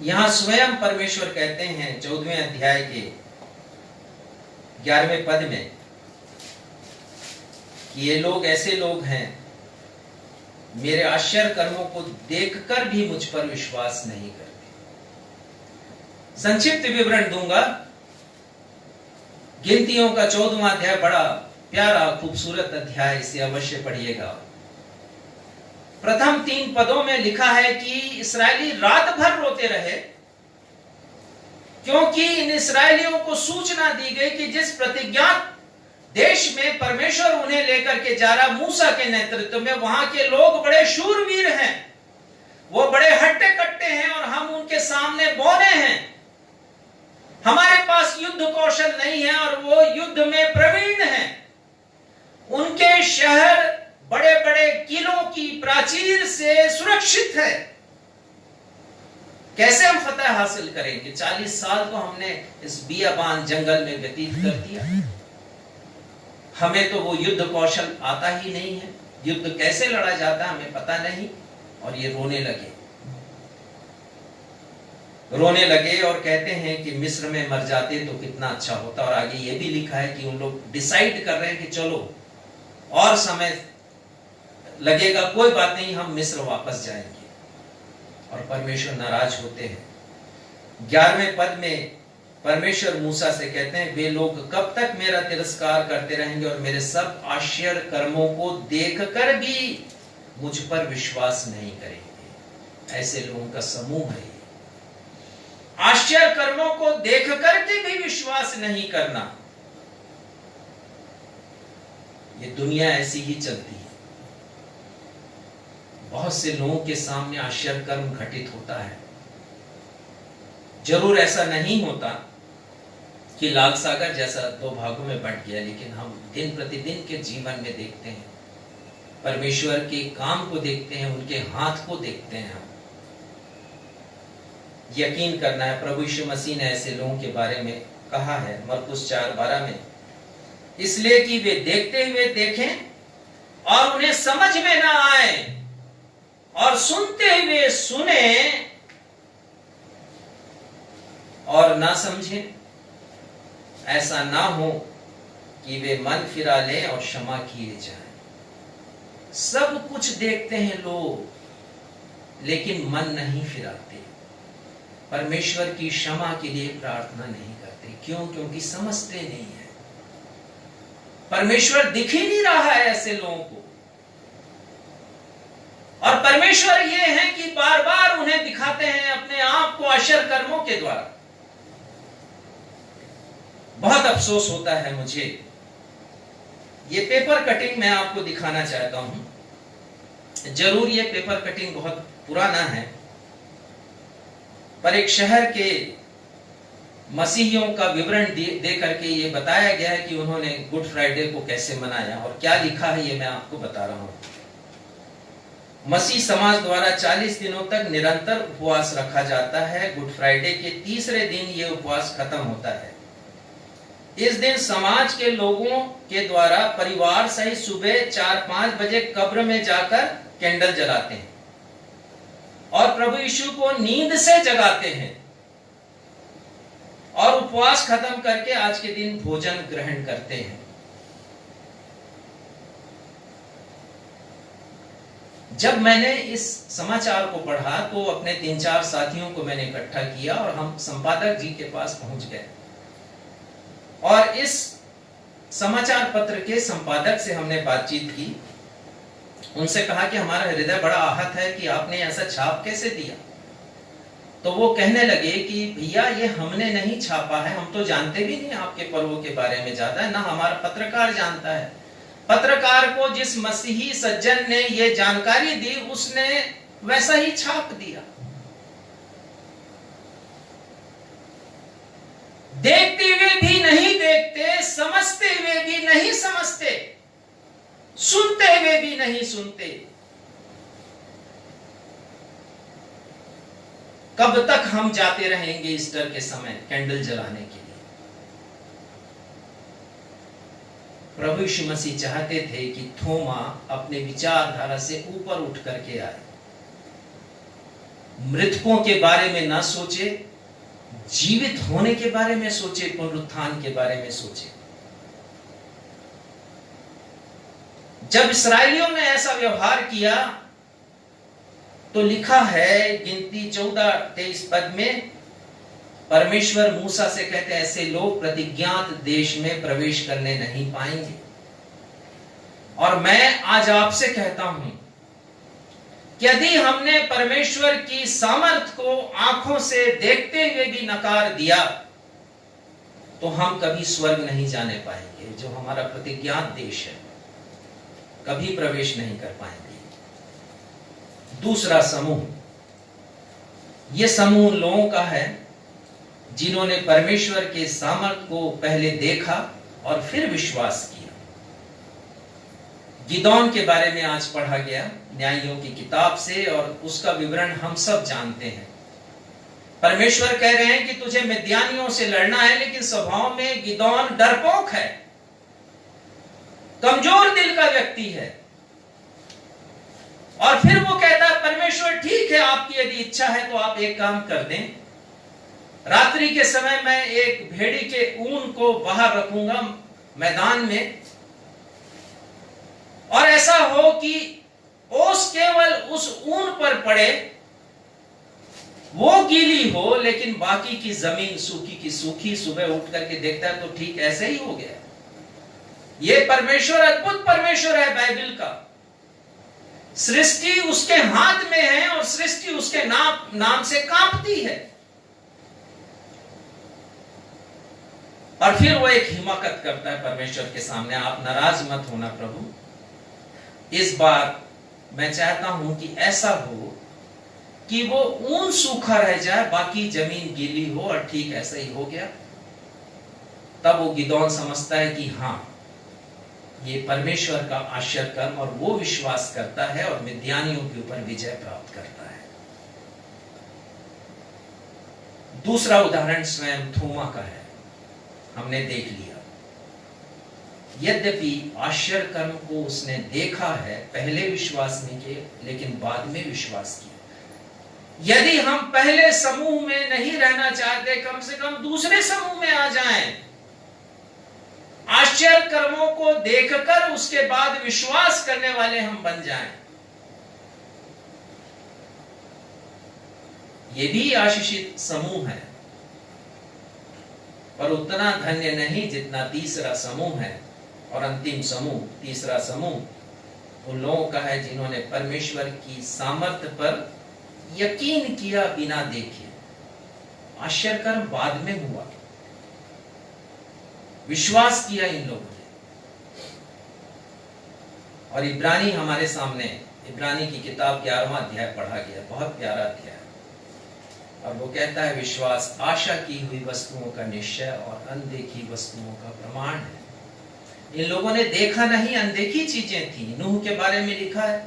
यहां स्वयं परमेश्वर कहते हैं 14वें अध्याय के 11वें पद में कि ये लोग ऐसे लोग हैं, मेरे आश्चर्य कर्मों को देखकर भी मुझ पर विश्वास नहीं करते। संक्षिप्त विवरण दूंगा। गिनतियों का 14वां अध्याय बड़ा प्यारा खूबसूरत अध्याय, इसे अवश्य पढ़िएगा। प्रथम 3 पदों में लिखा है कि इस्राएली रात भर रोते रहे, क्योंकि इन इस्राएलियों को सूचना दी गई कि जिस प्रतिज्ञात देश में परमेश्वर उन्हें लेकर के जा रहा मूसा के नेतृत्व में, वहां के लोग बड़े शूरवीर हैं, वो बड़े हट्टे कट्टे हैं और हम उनके सामने बौने हैं। हमारे पास युद्ध कौशल नहीं है और वो युद्ध में प्रवीण हैं। उनके शहर बड़े बड़े किलों की प्राचीर से सुरक्षित है। कैसे हम फतह हासिल करेंगे? 40 साल तो हमने इस बियाबान जंगल में व्यतीत कर दिया। हमें तो वो युद्ध कौशल आता ही नहीं है, युद्ध कैसे लड़ा जाता हमें पता नहीं। और ये रोने लगे और कहते हैं कि मिस्र में मर जाते तो कितना अच्छा होता। और आगे ये भी लिखा है कि उन लोग डिसाइड कर रहे हैं कि चलो और समय लगेगा, कोई बात नहीं, हम मिस्र वापस जाएंगे। और परमेश्वर नाराज होते हैं। 11वें पद में परमेश्वर मूसा से कहते हैं, वे लोग कब तक मेरा तिरस्कार करते रहेंगे और मेरे सब आश्चर्य कर्मों को देखकर भी मुझ पर विश्वास नहीं करेंगे। ऐसे लोगों का समूह है। आश्चर्य कर्मों को देख करके भी विश्वास नहीं करना, ये दुनिया ऐसी ही चलती है। बहुत से लोगों के सामने आश्चर्य कर्म घटित होता है। जरूर ऐसा नहीं होता कि लाल सागर जैसा 2 भागों में बंट गया, लेकिन हम दिन प्रतिदिन के जीवन में देखते हैं, परमेश्वर के काम को देखते हैं, उनके हाथ को देखते हैं। हम यकीन करना है, प्रभु यीशु मसीह ने ऐसे लोगों के बारे में कहा है मरकुस 4:12 में, इसलिए कि वे देखते हुए देखें और उन्हें समझ में ना आए, और सुनते हुए सुने और ना समझें। ऐसा ना हो कि वे मन फिरा लें और क्षमा किए जाएं। सब कुछ देखते हैं लोग, लेकिन मन नहीं फिराते, परमेश्वर की क्षमा के लिए प्रार्थना नहीं करते। क्यों? क्योंकि समझते नहीं है। परमेश्वर दिख ही नहीं रहा है ऐसे लोगों को। और परमेश्वर ये है कि बार बार उन्हें दिखाते हैं अपने आप को आश्चर्य कर्मों के द्वारा। बहुत अफसोस होता है मुझे। ये पेपर कटिंग मैं आपको दिखाना चाहता हूं। जरूर ये पेपर कटिंग बहुत पुराना है, पर एक शहर के मसीहियों का विवरण दे करके ये बताया गया है कि उन्होंने गुड फ्राइडे को कैसे मनाया। और क्या लिखा है ये मैं आपको बता रहा हूं। मसीह समाज द्वारा 40 दिनों तक निरंतर उपवास रखा जाता है। गुड फ्राइडे के तीसरे दिन ये उपवास खत्म होता है। इस दिन समाज के लोगों के द्वारा परिवार सहित सुबह 4-5 बजे कब्र में जाकर कैंडल जलाते हैं और प्रभु यीशु को नींद से जगाते हैं। और उपवास खत्म करके आज के दिन भोजन ग्रहण करते हैं। जब मैंने इस समाचार को पढ़ा तो अपने 3-4 साथियों को मैंने इकट्ठा किया और हम संपादक जी के पास पहुंच गए और इस समाचार पत्र के संपादक से हमने बातचीत की। उनसे कहा कि हमारा हृदय बड़ा आहत है कि आपने ऐसा छाप कैसे दिया। तो वो कहने लगे कि भैया ये हमने नहीं छापा है, हम तो जानते भी नहीं आपके पर्वों के बारे में ज्यादा, ना हमारा पत्रकार जानता है। पत्रकार को जिस मसीही सज्जन ने ये जानकारी दी उसने वैसा ही छाप दिया। देखते हुए भी नहीं देखते, समझते हुए भी नहीं समझते, सुनते हुए भी नहीं सुनते। कब तक हम जाते रहेंगे ईस्टर के समय कैंडल जलाने के लिए? प्रभु यीशु मसीह चाहते थे कि थोमा अपने विचारधारा से ऊपर उठ करके आए, मृतकों के बारे में ना सोचे, जीवित होने के बारे में सोचे, पुनरुत्थान के बारे में सोचे। जब इस्राएलियों ने ऐसा व्यवहार किया तो लिखा है गिनती 14-23 पद में, परमेश्वर मूसा से कहते हैं ऐसे लोग प्रतिज्ञात देश में प्रवेश करने नहीं पाएंगे। और मैं आज आपसे कहता हूं कि यदि हमने परमेश्वर की सामर्थ को आंखों से देखते हुए भी नकार दिया तो हम कभी स्वर्ग नहीं जाने पाएंगे। जो हमारा प्रतिज्ञात देश है कभी प्रवेश नहीं कर पाएंगे। दूसरा समूह, यह समूह लोगों का है जिन्होंने परमेश्वर के सामर्थ को पहले देखा और फिर विश्वास किया। गिदोन के बारे में आज पढ़ा गया न्यायियों की किताब से और उसका विवरण हम सब जानते हैं। परमेश्वर कह रहे हैं कि तुझे मिद्यानियों से लड़ना है, लेकिन स्वभाव में गिदोन डरपोक है, कमजोर दिल का व्यक्ति है। और फिर वो कहता है परमेश्वर ठीक है, आपकी यदि इच्छा है तो आप एक काम कर दें, रात्रि के समय मैं एक भेड़ी के ऊन को बाहर रखूंगा मैदान में, और ऐसा हो कि ओस केवल उस ऊन पर पड़े, वो गीली हो लेकिन बाकी की जमीन सूखी की सूखी। सुबह उठ करके देखता है तो ठीक ऐसे ही हो गया। ये परमेश्वर अद्भुत परमेश्वर है बाइबल का। सृष्टि उसके हाथ में है और सृष्टि उसके नाम से कांपती है। और फिर वो एक हिमाकत करता है परमेश्वर के सामने, आप नाराज मत होना प्रभु, इस बार मैं चाहता हूं कि ऐसा हो कि वो ऊन सूखा रह जाए, बाकी जमीन गीली हो, और ठीक ऐसा ही हो गया। तब वो गिदोन समझता है कि हां ये परमेश्वर का आश्चर्य कर्म, और वो विश्वास करता है और मिद्यानियों के ऊपर विजय प्राप्त करता है। दूसरा उदाहरण स्वयं थोमा का है, हमने देख लिया। यद्यपि आश्चर्य कर्म को उसने देखा है, पहले विश्वास नहीं किया लेकिन बाद में विश्वास किया। यदि हम पहले समूह में नहीं रहना चाहते, कम से कम दूसरे समूह में आ जाएं, आश्चर्य कर्मों को देखकर उसके बाद विश्वास करने वाले हम बन जाएं। ये भी आशीषित समूह है, पर उतना धन्य नहीं जितना तीसरा समूह है। और अंतिम समूह, तीसरा समूह उन लोगों का है जिन्होंने परमेश्वर की सामर्थ्य पर यकीन किया बिना देखे। आश्चर्य कर्म बाद में हुआ, विश्वास किया इन लोगों ने। और इब्रानी हमारे सामने, इब्रानी की किताब 11वां अध्याय पढ़ा गया, बहुत प्यारा अध्याय, और वो कहता है विश्वास आशा की हुई वस्तुओं का निश्चय और अनदेखी वस्तुओं का प्रमाण है। इन लोगों ने देखा नहीं, अनदेखी चीजें थी। नूह के बारे में लिखा है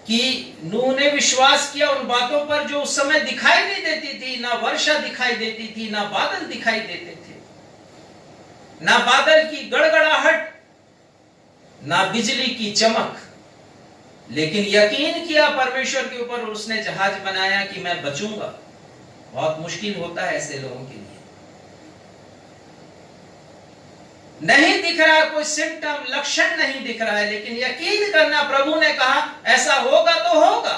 कि नूह ने विश्वास किया उन बातों पर जो उस समय दिखाई नहीं देती थी। ना वर्षा दिखाई देती थी, ना बादल दिखाई देते थे, ना बादल की गड़गड़ाहट, ना बिजली की चमक, लेकिन यकीन किया परमेश्वर के ऊपर। उसने जहाज बनाया कि मैं बचूंगा, बहुत मुश्किल होता है ऐसे लोगों के लिए। नहीं दिख रहा कोई सिम्टम, लक्षण नहीं दिख रहा है, लेकिन यकीन करना, प्रभु ने कहा ऐसा होगा तो होगा।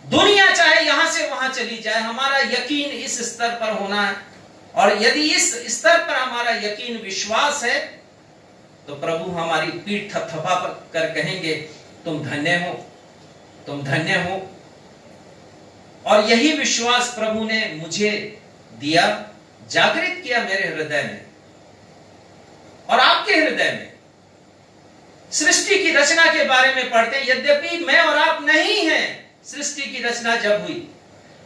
दुनिया चाहे यहां से वहां चली जाए, हमारा यकीन इस स्तर पर होना है। और यदि इस स्तर पर हमारा यकीन, विश्वास है, तो प्रभु हमारी पीठ थपथपा कर कहेंगे तुम धन्य हो, तुम धन्य हो। और यही विश्वास प्रभु ने मुझे दिया, जागृत किया मेरे हृदय में और आपके हृदय में। सृष्टि की रचना के बारे में पढ़ते हैं, यद्यपि मैं और आप नहीं हैं सृष्टि की रचना जब हुई,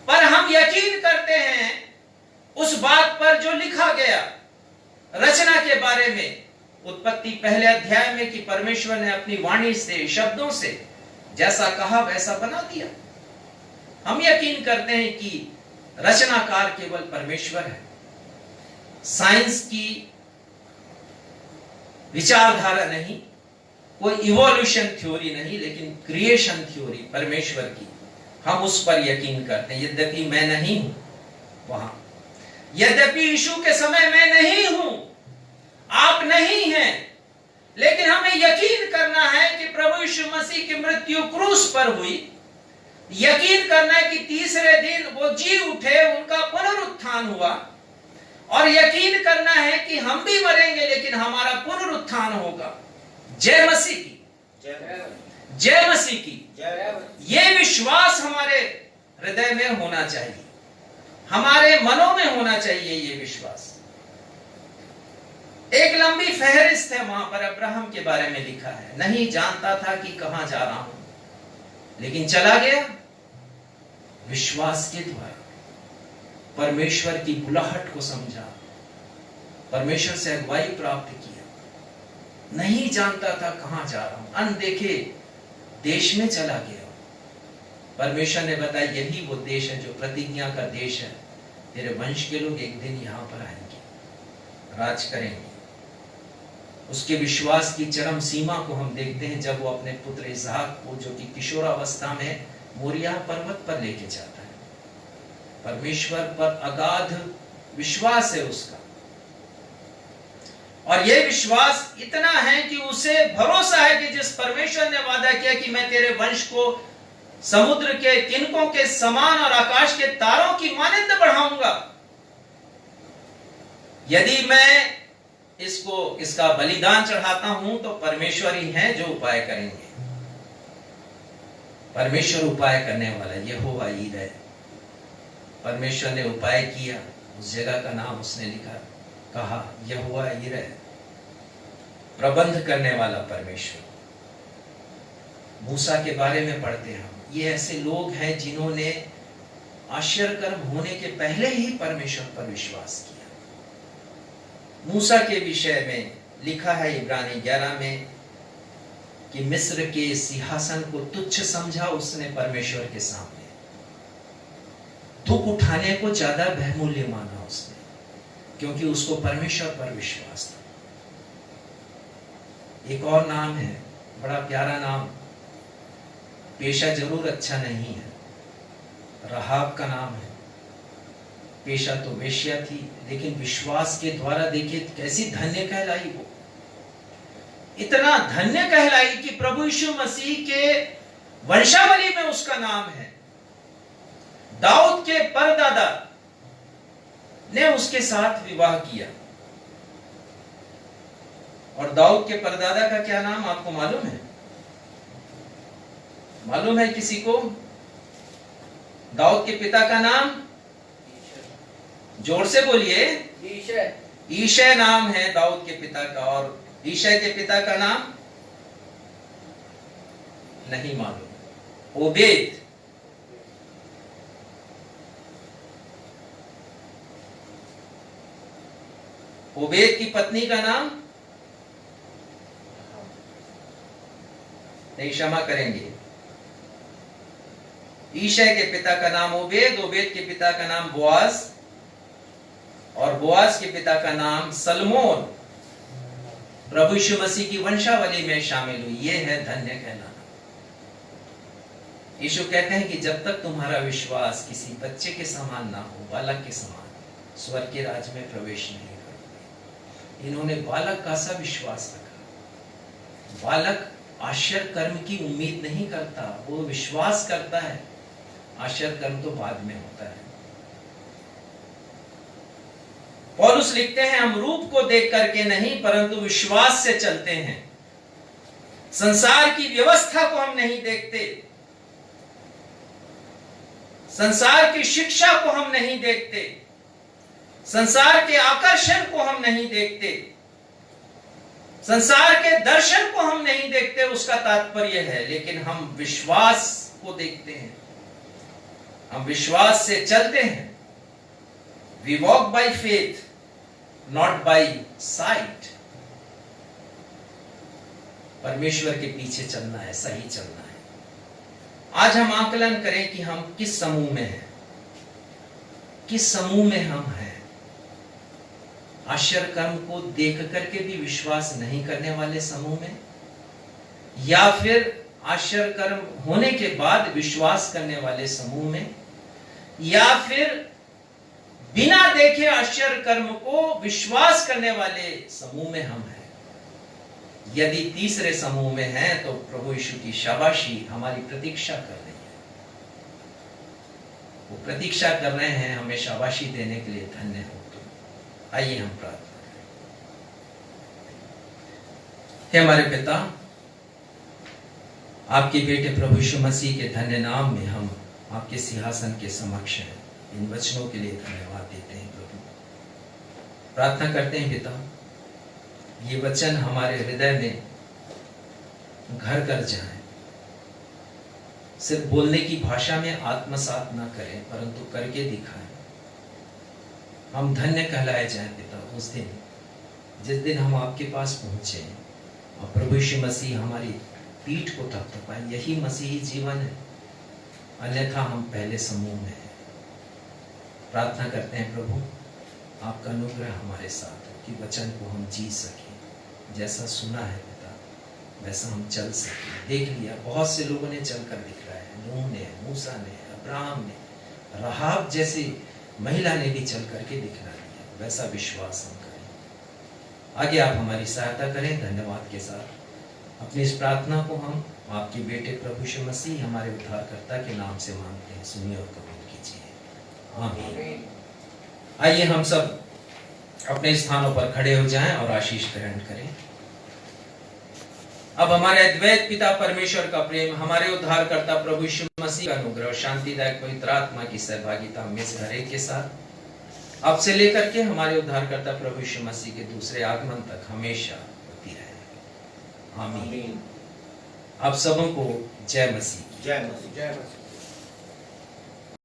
पर हम यकीन करते हैं उस बात पर जो लिखा गया रचना के बारे में उत्पत्ति पहले अध्याय में, कि परमेश्वर ने अपनी वाणी से, शब्दों से जैसा कहा वैसा बना दिया। हम यकीन करते हैं कि रचनाकार केवल परमेश्वर है। साइंस की विचारधारा नहीं, कोई इवोल्यूशन थ्योरी नहीं, लेकिन क्रिएशन थ्योरी परमेश्वर की, हम उस पर यकीन करते हैं। यद्यपि मैं नहीं हूं वहां, यद्यपि यीशु के समय मैं नहीं हूं, आप नहीं हैं, लेकिन हमें यकीन करना है कि प्रभु यीशु मसीह की मृत्यु क्रूस पर हुई। यकीन करना है कि तीसरे दिन वो जी उठे, उनका पुनरुत्थान हुआ। और यकीन करना है कि हम भी मरेंगे लेकिन हमारा पुनरुत्थान होगा। जय मसीह की, जय मसीह की। ये विश्वास हमारे हृदय में होना चाहिए, हमारे मनों में होना चाहिए ये विश्वास। एक लंबी फहरिस्त है वहां पर अब्राहम के बारे में लिखा है। नहीं जानता था कि कहां जा रहा हूं, लेकिन चला गया विश्वास के द्वारा। परमेश्वर की बुलाहट को समझा, परमेश्वर से अगुवाई प्राप्त किया। नहीं जानता था कहां जा रहा हूं, अनदेखे देश में चला गया। परमेश्वर ने बताया यही वो देश है जो प्रतिज्ञा का देश है, तेरे वंश के लोग एक दिन यहां पर आएंगे, राज करेंगे। उसके विश्वास की चरम सीमा को हम देखते हैं जब वो अपने पुत्र इसहाक को, जो कि किशोरावस्था में, मोरिया पर्वत पर लेके जाता है। परमेश्वर पर अगाध विश्वास है उसका, और यह विश्वास इतना है कि उसे भरोसा है कि जिस परमेश्वर ने वादा किया कि मैं तेरे वंश को समुद्र के किनकों के समान और आकाश के तारों की मानंद बढ़ाऊंगा, यदि मैं इसका बलिदान चढ़ाता हूं तो परमेश्वर ही है जो उपाय करेंगे। परमेश्वर उपाय करने वाला यहोवा ईरे है। परमेश्वर ने उपाय किया, उस जगह का नाम उसने लिखा, कहा यहोवा ईरे, प्रबंध करने वाला परमेश्वर। मूसा के बारे में पढ़ते हैं हम, ये ऐसे लोग हैं जिन्होंने आश्चर्यकर्म होने के पहले ही परमेश्वर पर विश्वास किया। मूसा के विषय में लिखा है इब्रानी 11 में कि मिस्र के सिंहासन को तुच्छ समझा उसने परमेश्वर के सामने, दुख उठाने को ज्यादा बहुमूल्य माना उसने, क्योंकि उसको परमेश्वर पर विश्वास था। एक और नाम है, बड़ा प्यारा नाम, पेशा जरूर अच्छा नहीं है, राहाब का नाम है। पेशा तो वेश्या थी, लेकिन विश्वास के द्वारा देखिए कैसी धन्य कहलाई वो। इतना धन्य कहलाई कि प्रभु यीशु मसीह के वंशावली में उसका नाम है। दाऊद के परदादा ने उसके साथ विवाह किया, और दाऊद के परदादा का क्या नाम आपको मालूम है? मालूम है किसी को? दाऊद के पिता का नाम, जोर से बोलिए, ईशै नाम है दाऊद के पिता का। और ईशै के पिता का नाम नहीं मालूम, ओबेद। ओबेद की पत्नी का नाम नहीं, क्षमा करेंगे, ईशै के पिता का नाम ओबेद, ओबेद के पिता का नाम बोआज, और बोआज के पिता का नाम सलमोन। प्रभु यीशु मसीह की वंशावली में शामिल हुई। ये है धन्य कहलाना। यीशु कहते हैं कि जब तक तुम्हारा विश्वास किसी बच्चे के समान ना हो, बालक के समान, स्वर्ग के राज्य में प्रवेश नहीं करोगे। इन्होंने बालक का सा विश्वास रखा। बालक आश्चर्य कर्म की उम्मीद नहीं करता, वो विश्वास करता है। आश्चर्य कर्म तो बाद में होता है। पौलुस लिखते हैं, हम रूप को देख करके नहीं परंतु विश्वास से चलते हैं। संसार की व्यवस्था को हम नहीं देखते, संसार की शिक्षा को हम नहीं देखते, संसार के आकर्षण को हम नहीं देखते, संसार के दर्शन को हम नहीं देखते, उसका तात्पर्य है, लेकिन हम विश्वास को देखते हैं। हम विश्वास से चलते हैं। We walk by faith, not by sight. परमेश्वर के पीछे चलना है, सही चलना है। आज हम आकलन करें कि हम किस समूह में हैं, किस समूह में हम हैं। आश्चर्य कर्म को देख करके भी विश्वास नहीं करने वाले समूह में, या फिर आश्चर्य कर्म होने के बाद विश्वास करने वाले समूह में, या फिर बिना देखे आश्चर्य कर्म को विश्वास करने वाले समूह में हम हैं। यदि तीसरे समूह में हैं तो प्रभु यीशु की शाबाशी हमारी प्रतीक्षा कर रही है। वो प्रतीक्षा कर रहे हैं हमें शाबाशी देने के लिए। धन्य हो तुम। आइए हम प्रार्थना करें। हे हमारे पिता, आपके बेटे प्रभु यीशु मसीह के धन्य नाम में हम आपके सिंहासन के समक्ष हैं। इन वचनों के लिए धन्यवाद देते हैं प्रभु। प्रार्थना करते हैं पिता, ये वचन हमारे हृदय में घर कर जाएं। सिर्फ बोलने की भाषा में आत्मसात ना करें परंतु करके दिखाएं। हम धन्य कहलाए जाएं पिता उस दिन जिस दिन हम आपके पास पहुंचे और प्रभु यीशु मसीह हमारी पीठ को थपथपाएं। यही मसीही जीवन है, अन्यथा हम पहले समूह में हैं। प्रार्थना करते हैं प्रभु, आपका अनुग्रह हमारे साथ हो कि वचन को हम जी सकें। जैसा सुना है पिता वैसा हम चल सकें। देख लिया, बहुत से लोगों ने चलकर दिखलाया है। नूह ने, मूसा ने, अब्राहम ने, राहाब जैसी महिला ने भी चल करके दिखला दिया। वैसा विश्वास हम करें। आगे आप हमारी सहायता करें। धन्यवाद के साथ अपनी इस प्रार्थना को हम आपके बेटे प्रभु यीशु मसीह हमारे उद्धारकर्ता के नाम से मांगते हैं। सुनिए और कबूल कीजिए। आमीन। आइए हम सब अपने स्थानों पर खड़े हो जाएं और आशीष ग्रहण करें। अब हमारे अद्वैत पिता परमेश्वर का प्रेम, हमारे उद्धारकर्ता प्रभु यीशु मसीह का अनुग्रह, शांतिदायक पवित्र आत्मा की सहभागिता में से हर एक के साथ अब से लेकर के हमारे उद्धारकर्ता प्रभु यीशु मसीह के दूसरे आगमन तक हमेशा होती रहे। आमीन। आप सबों को जय मसीह। जय मसीह। जय मसीह।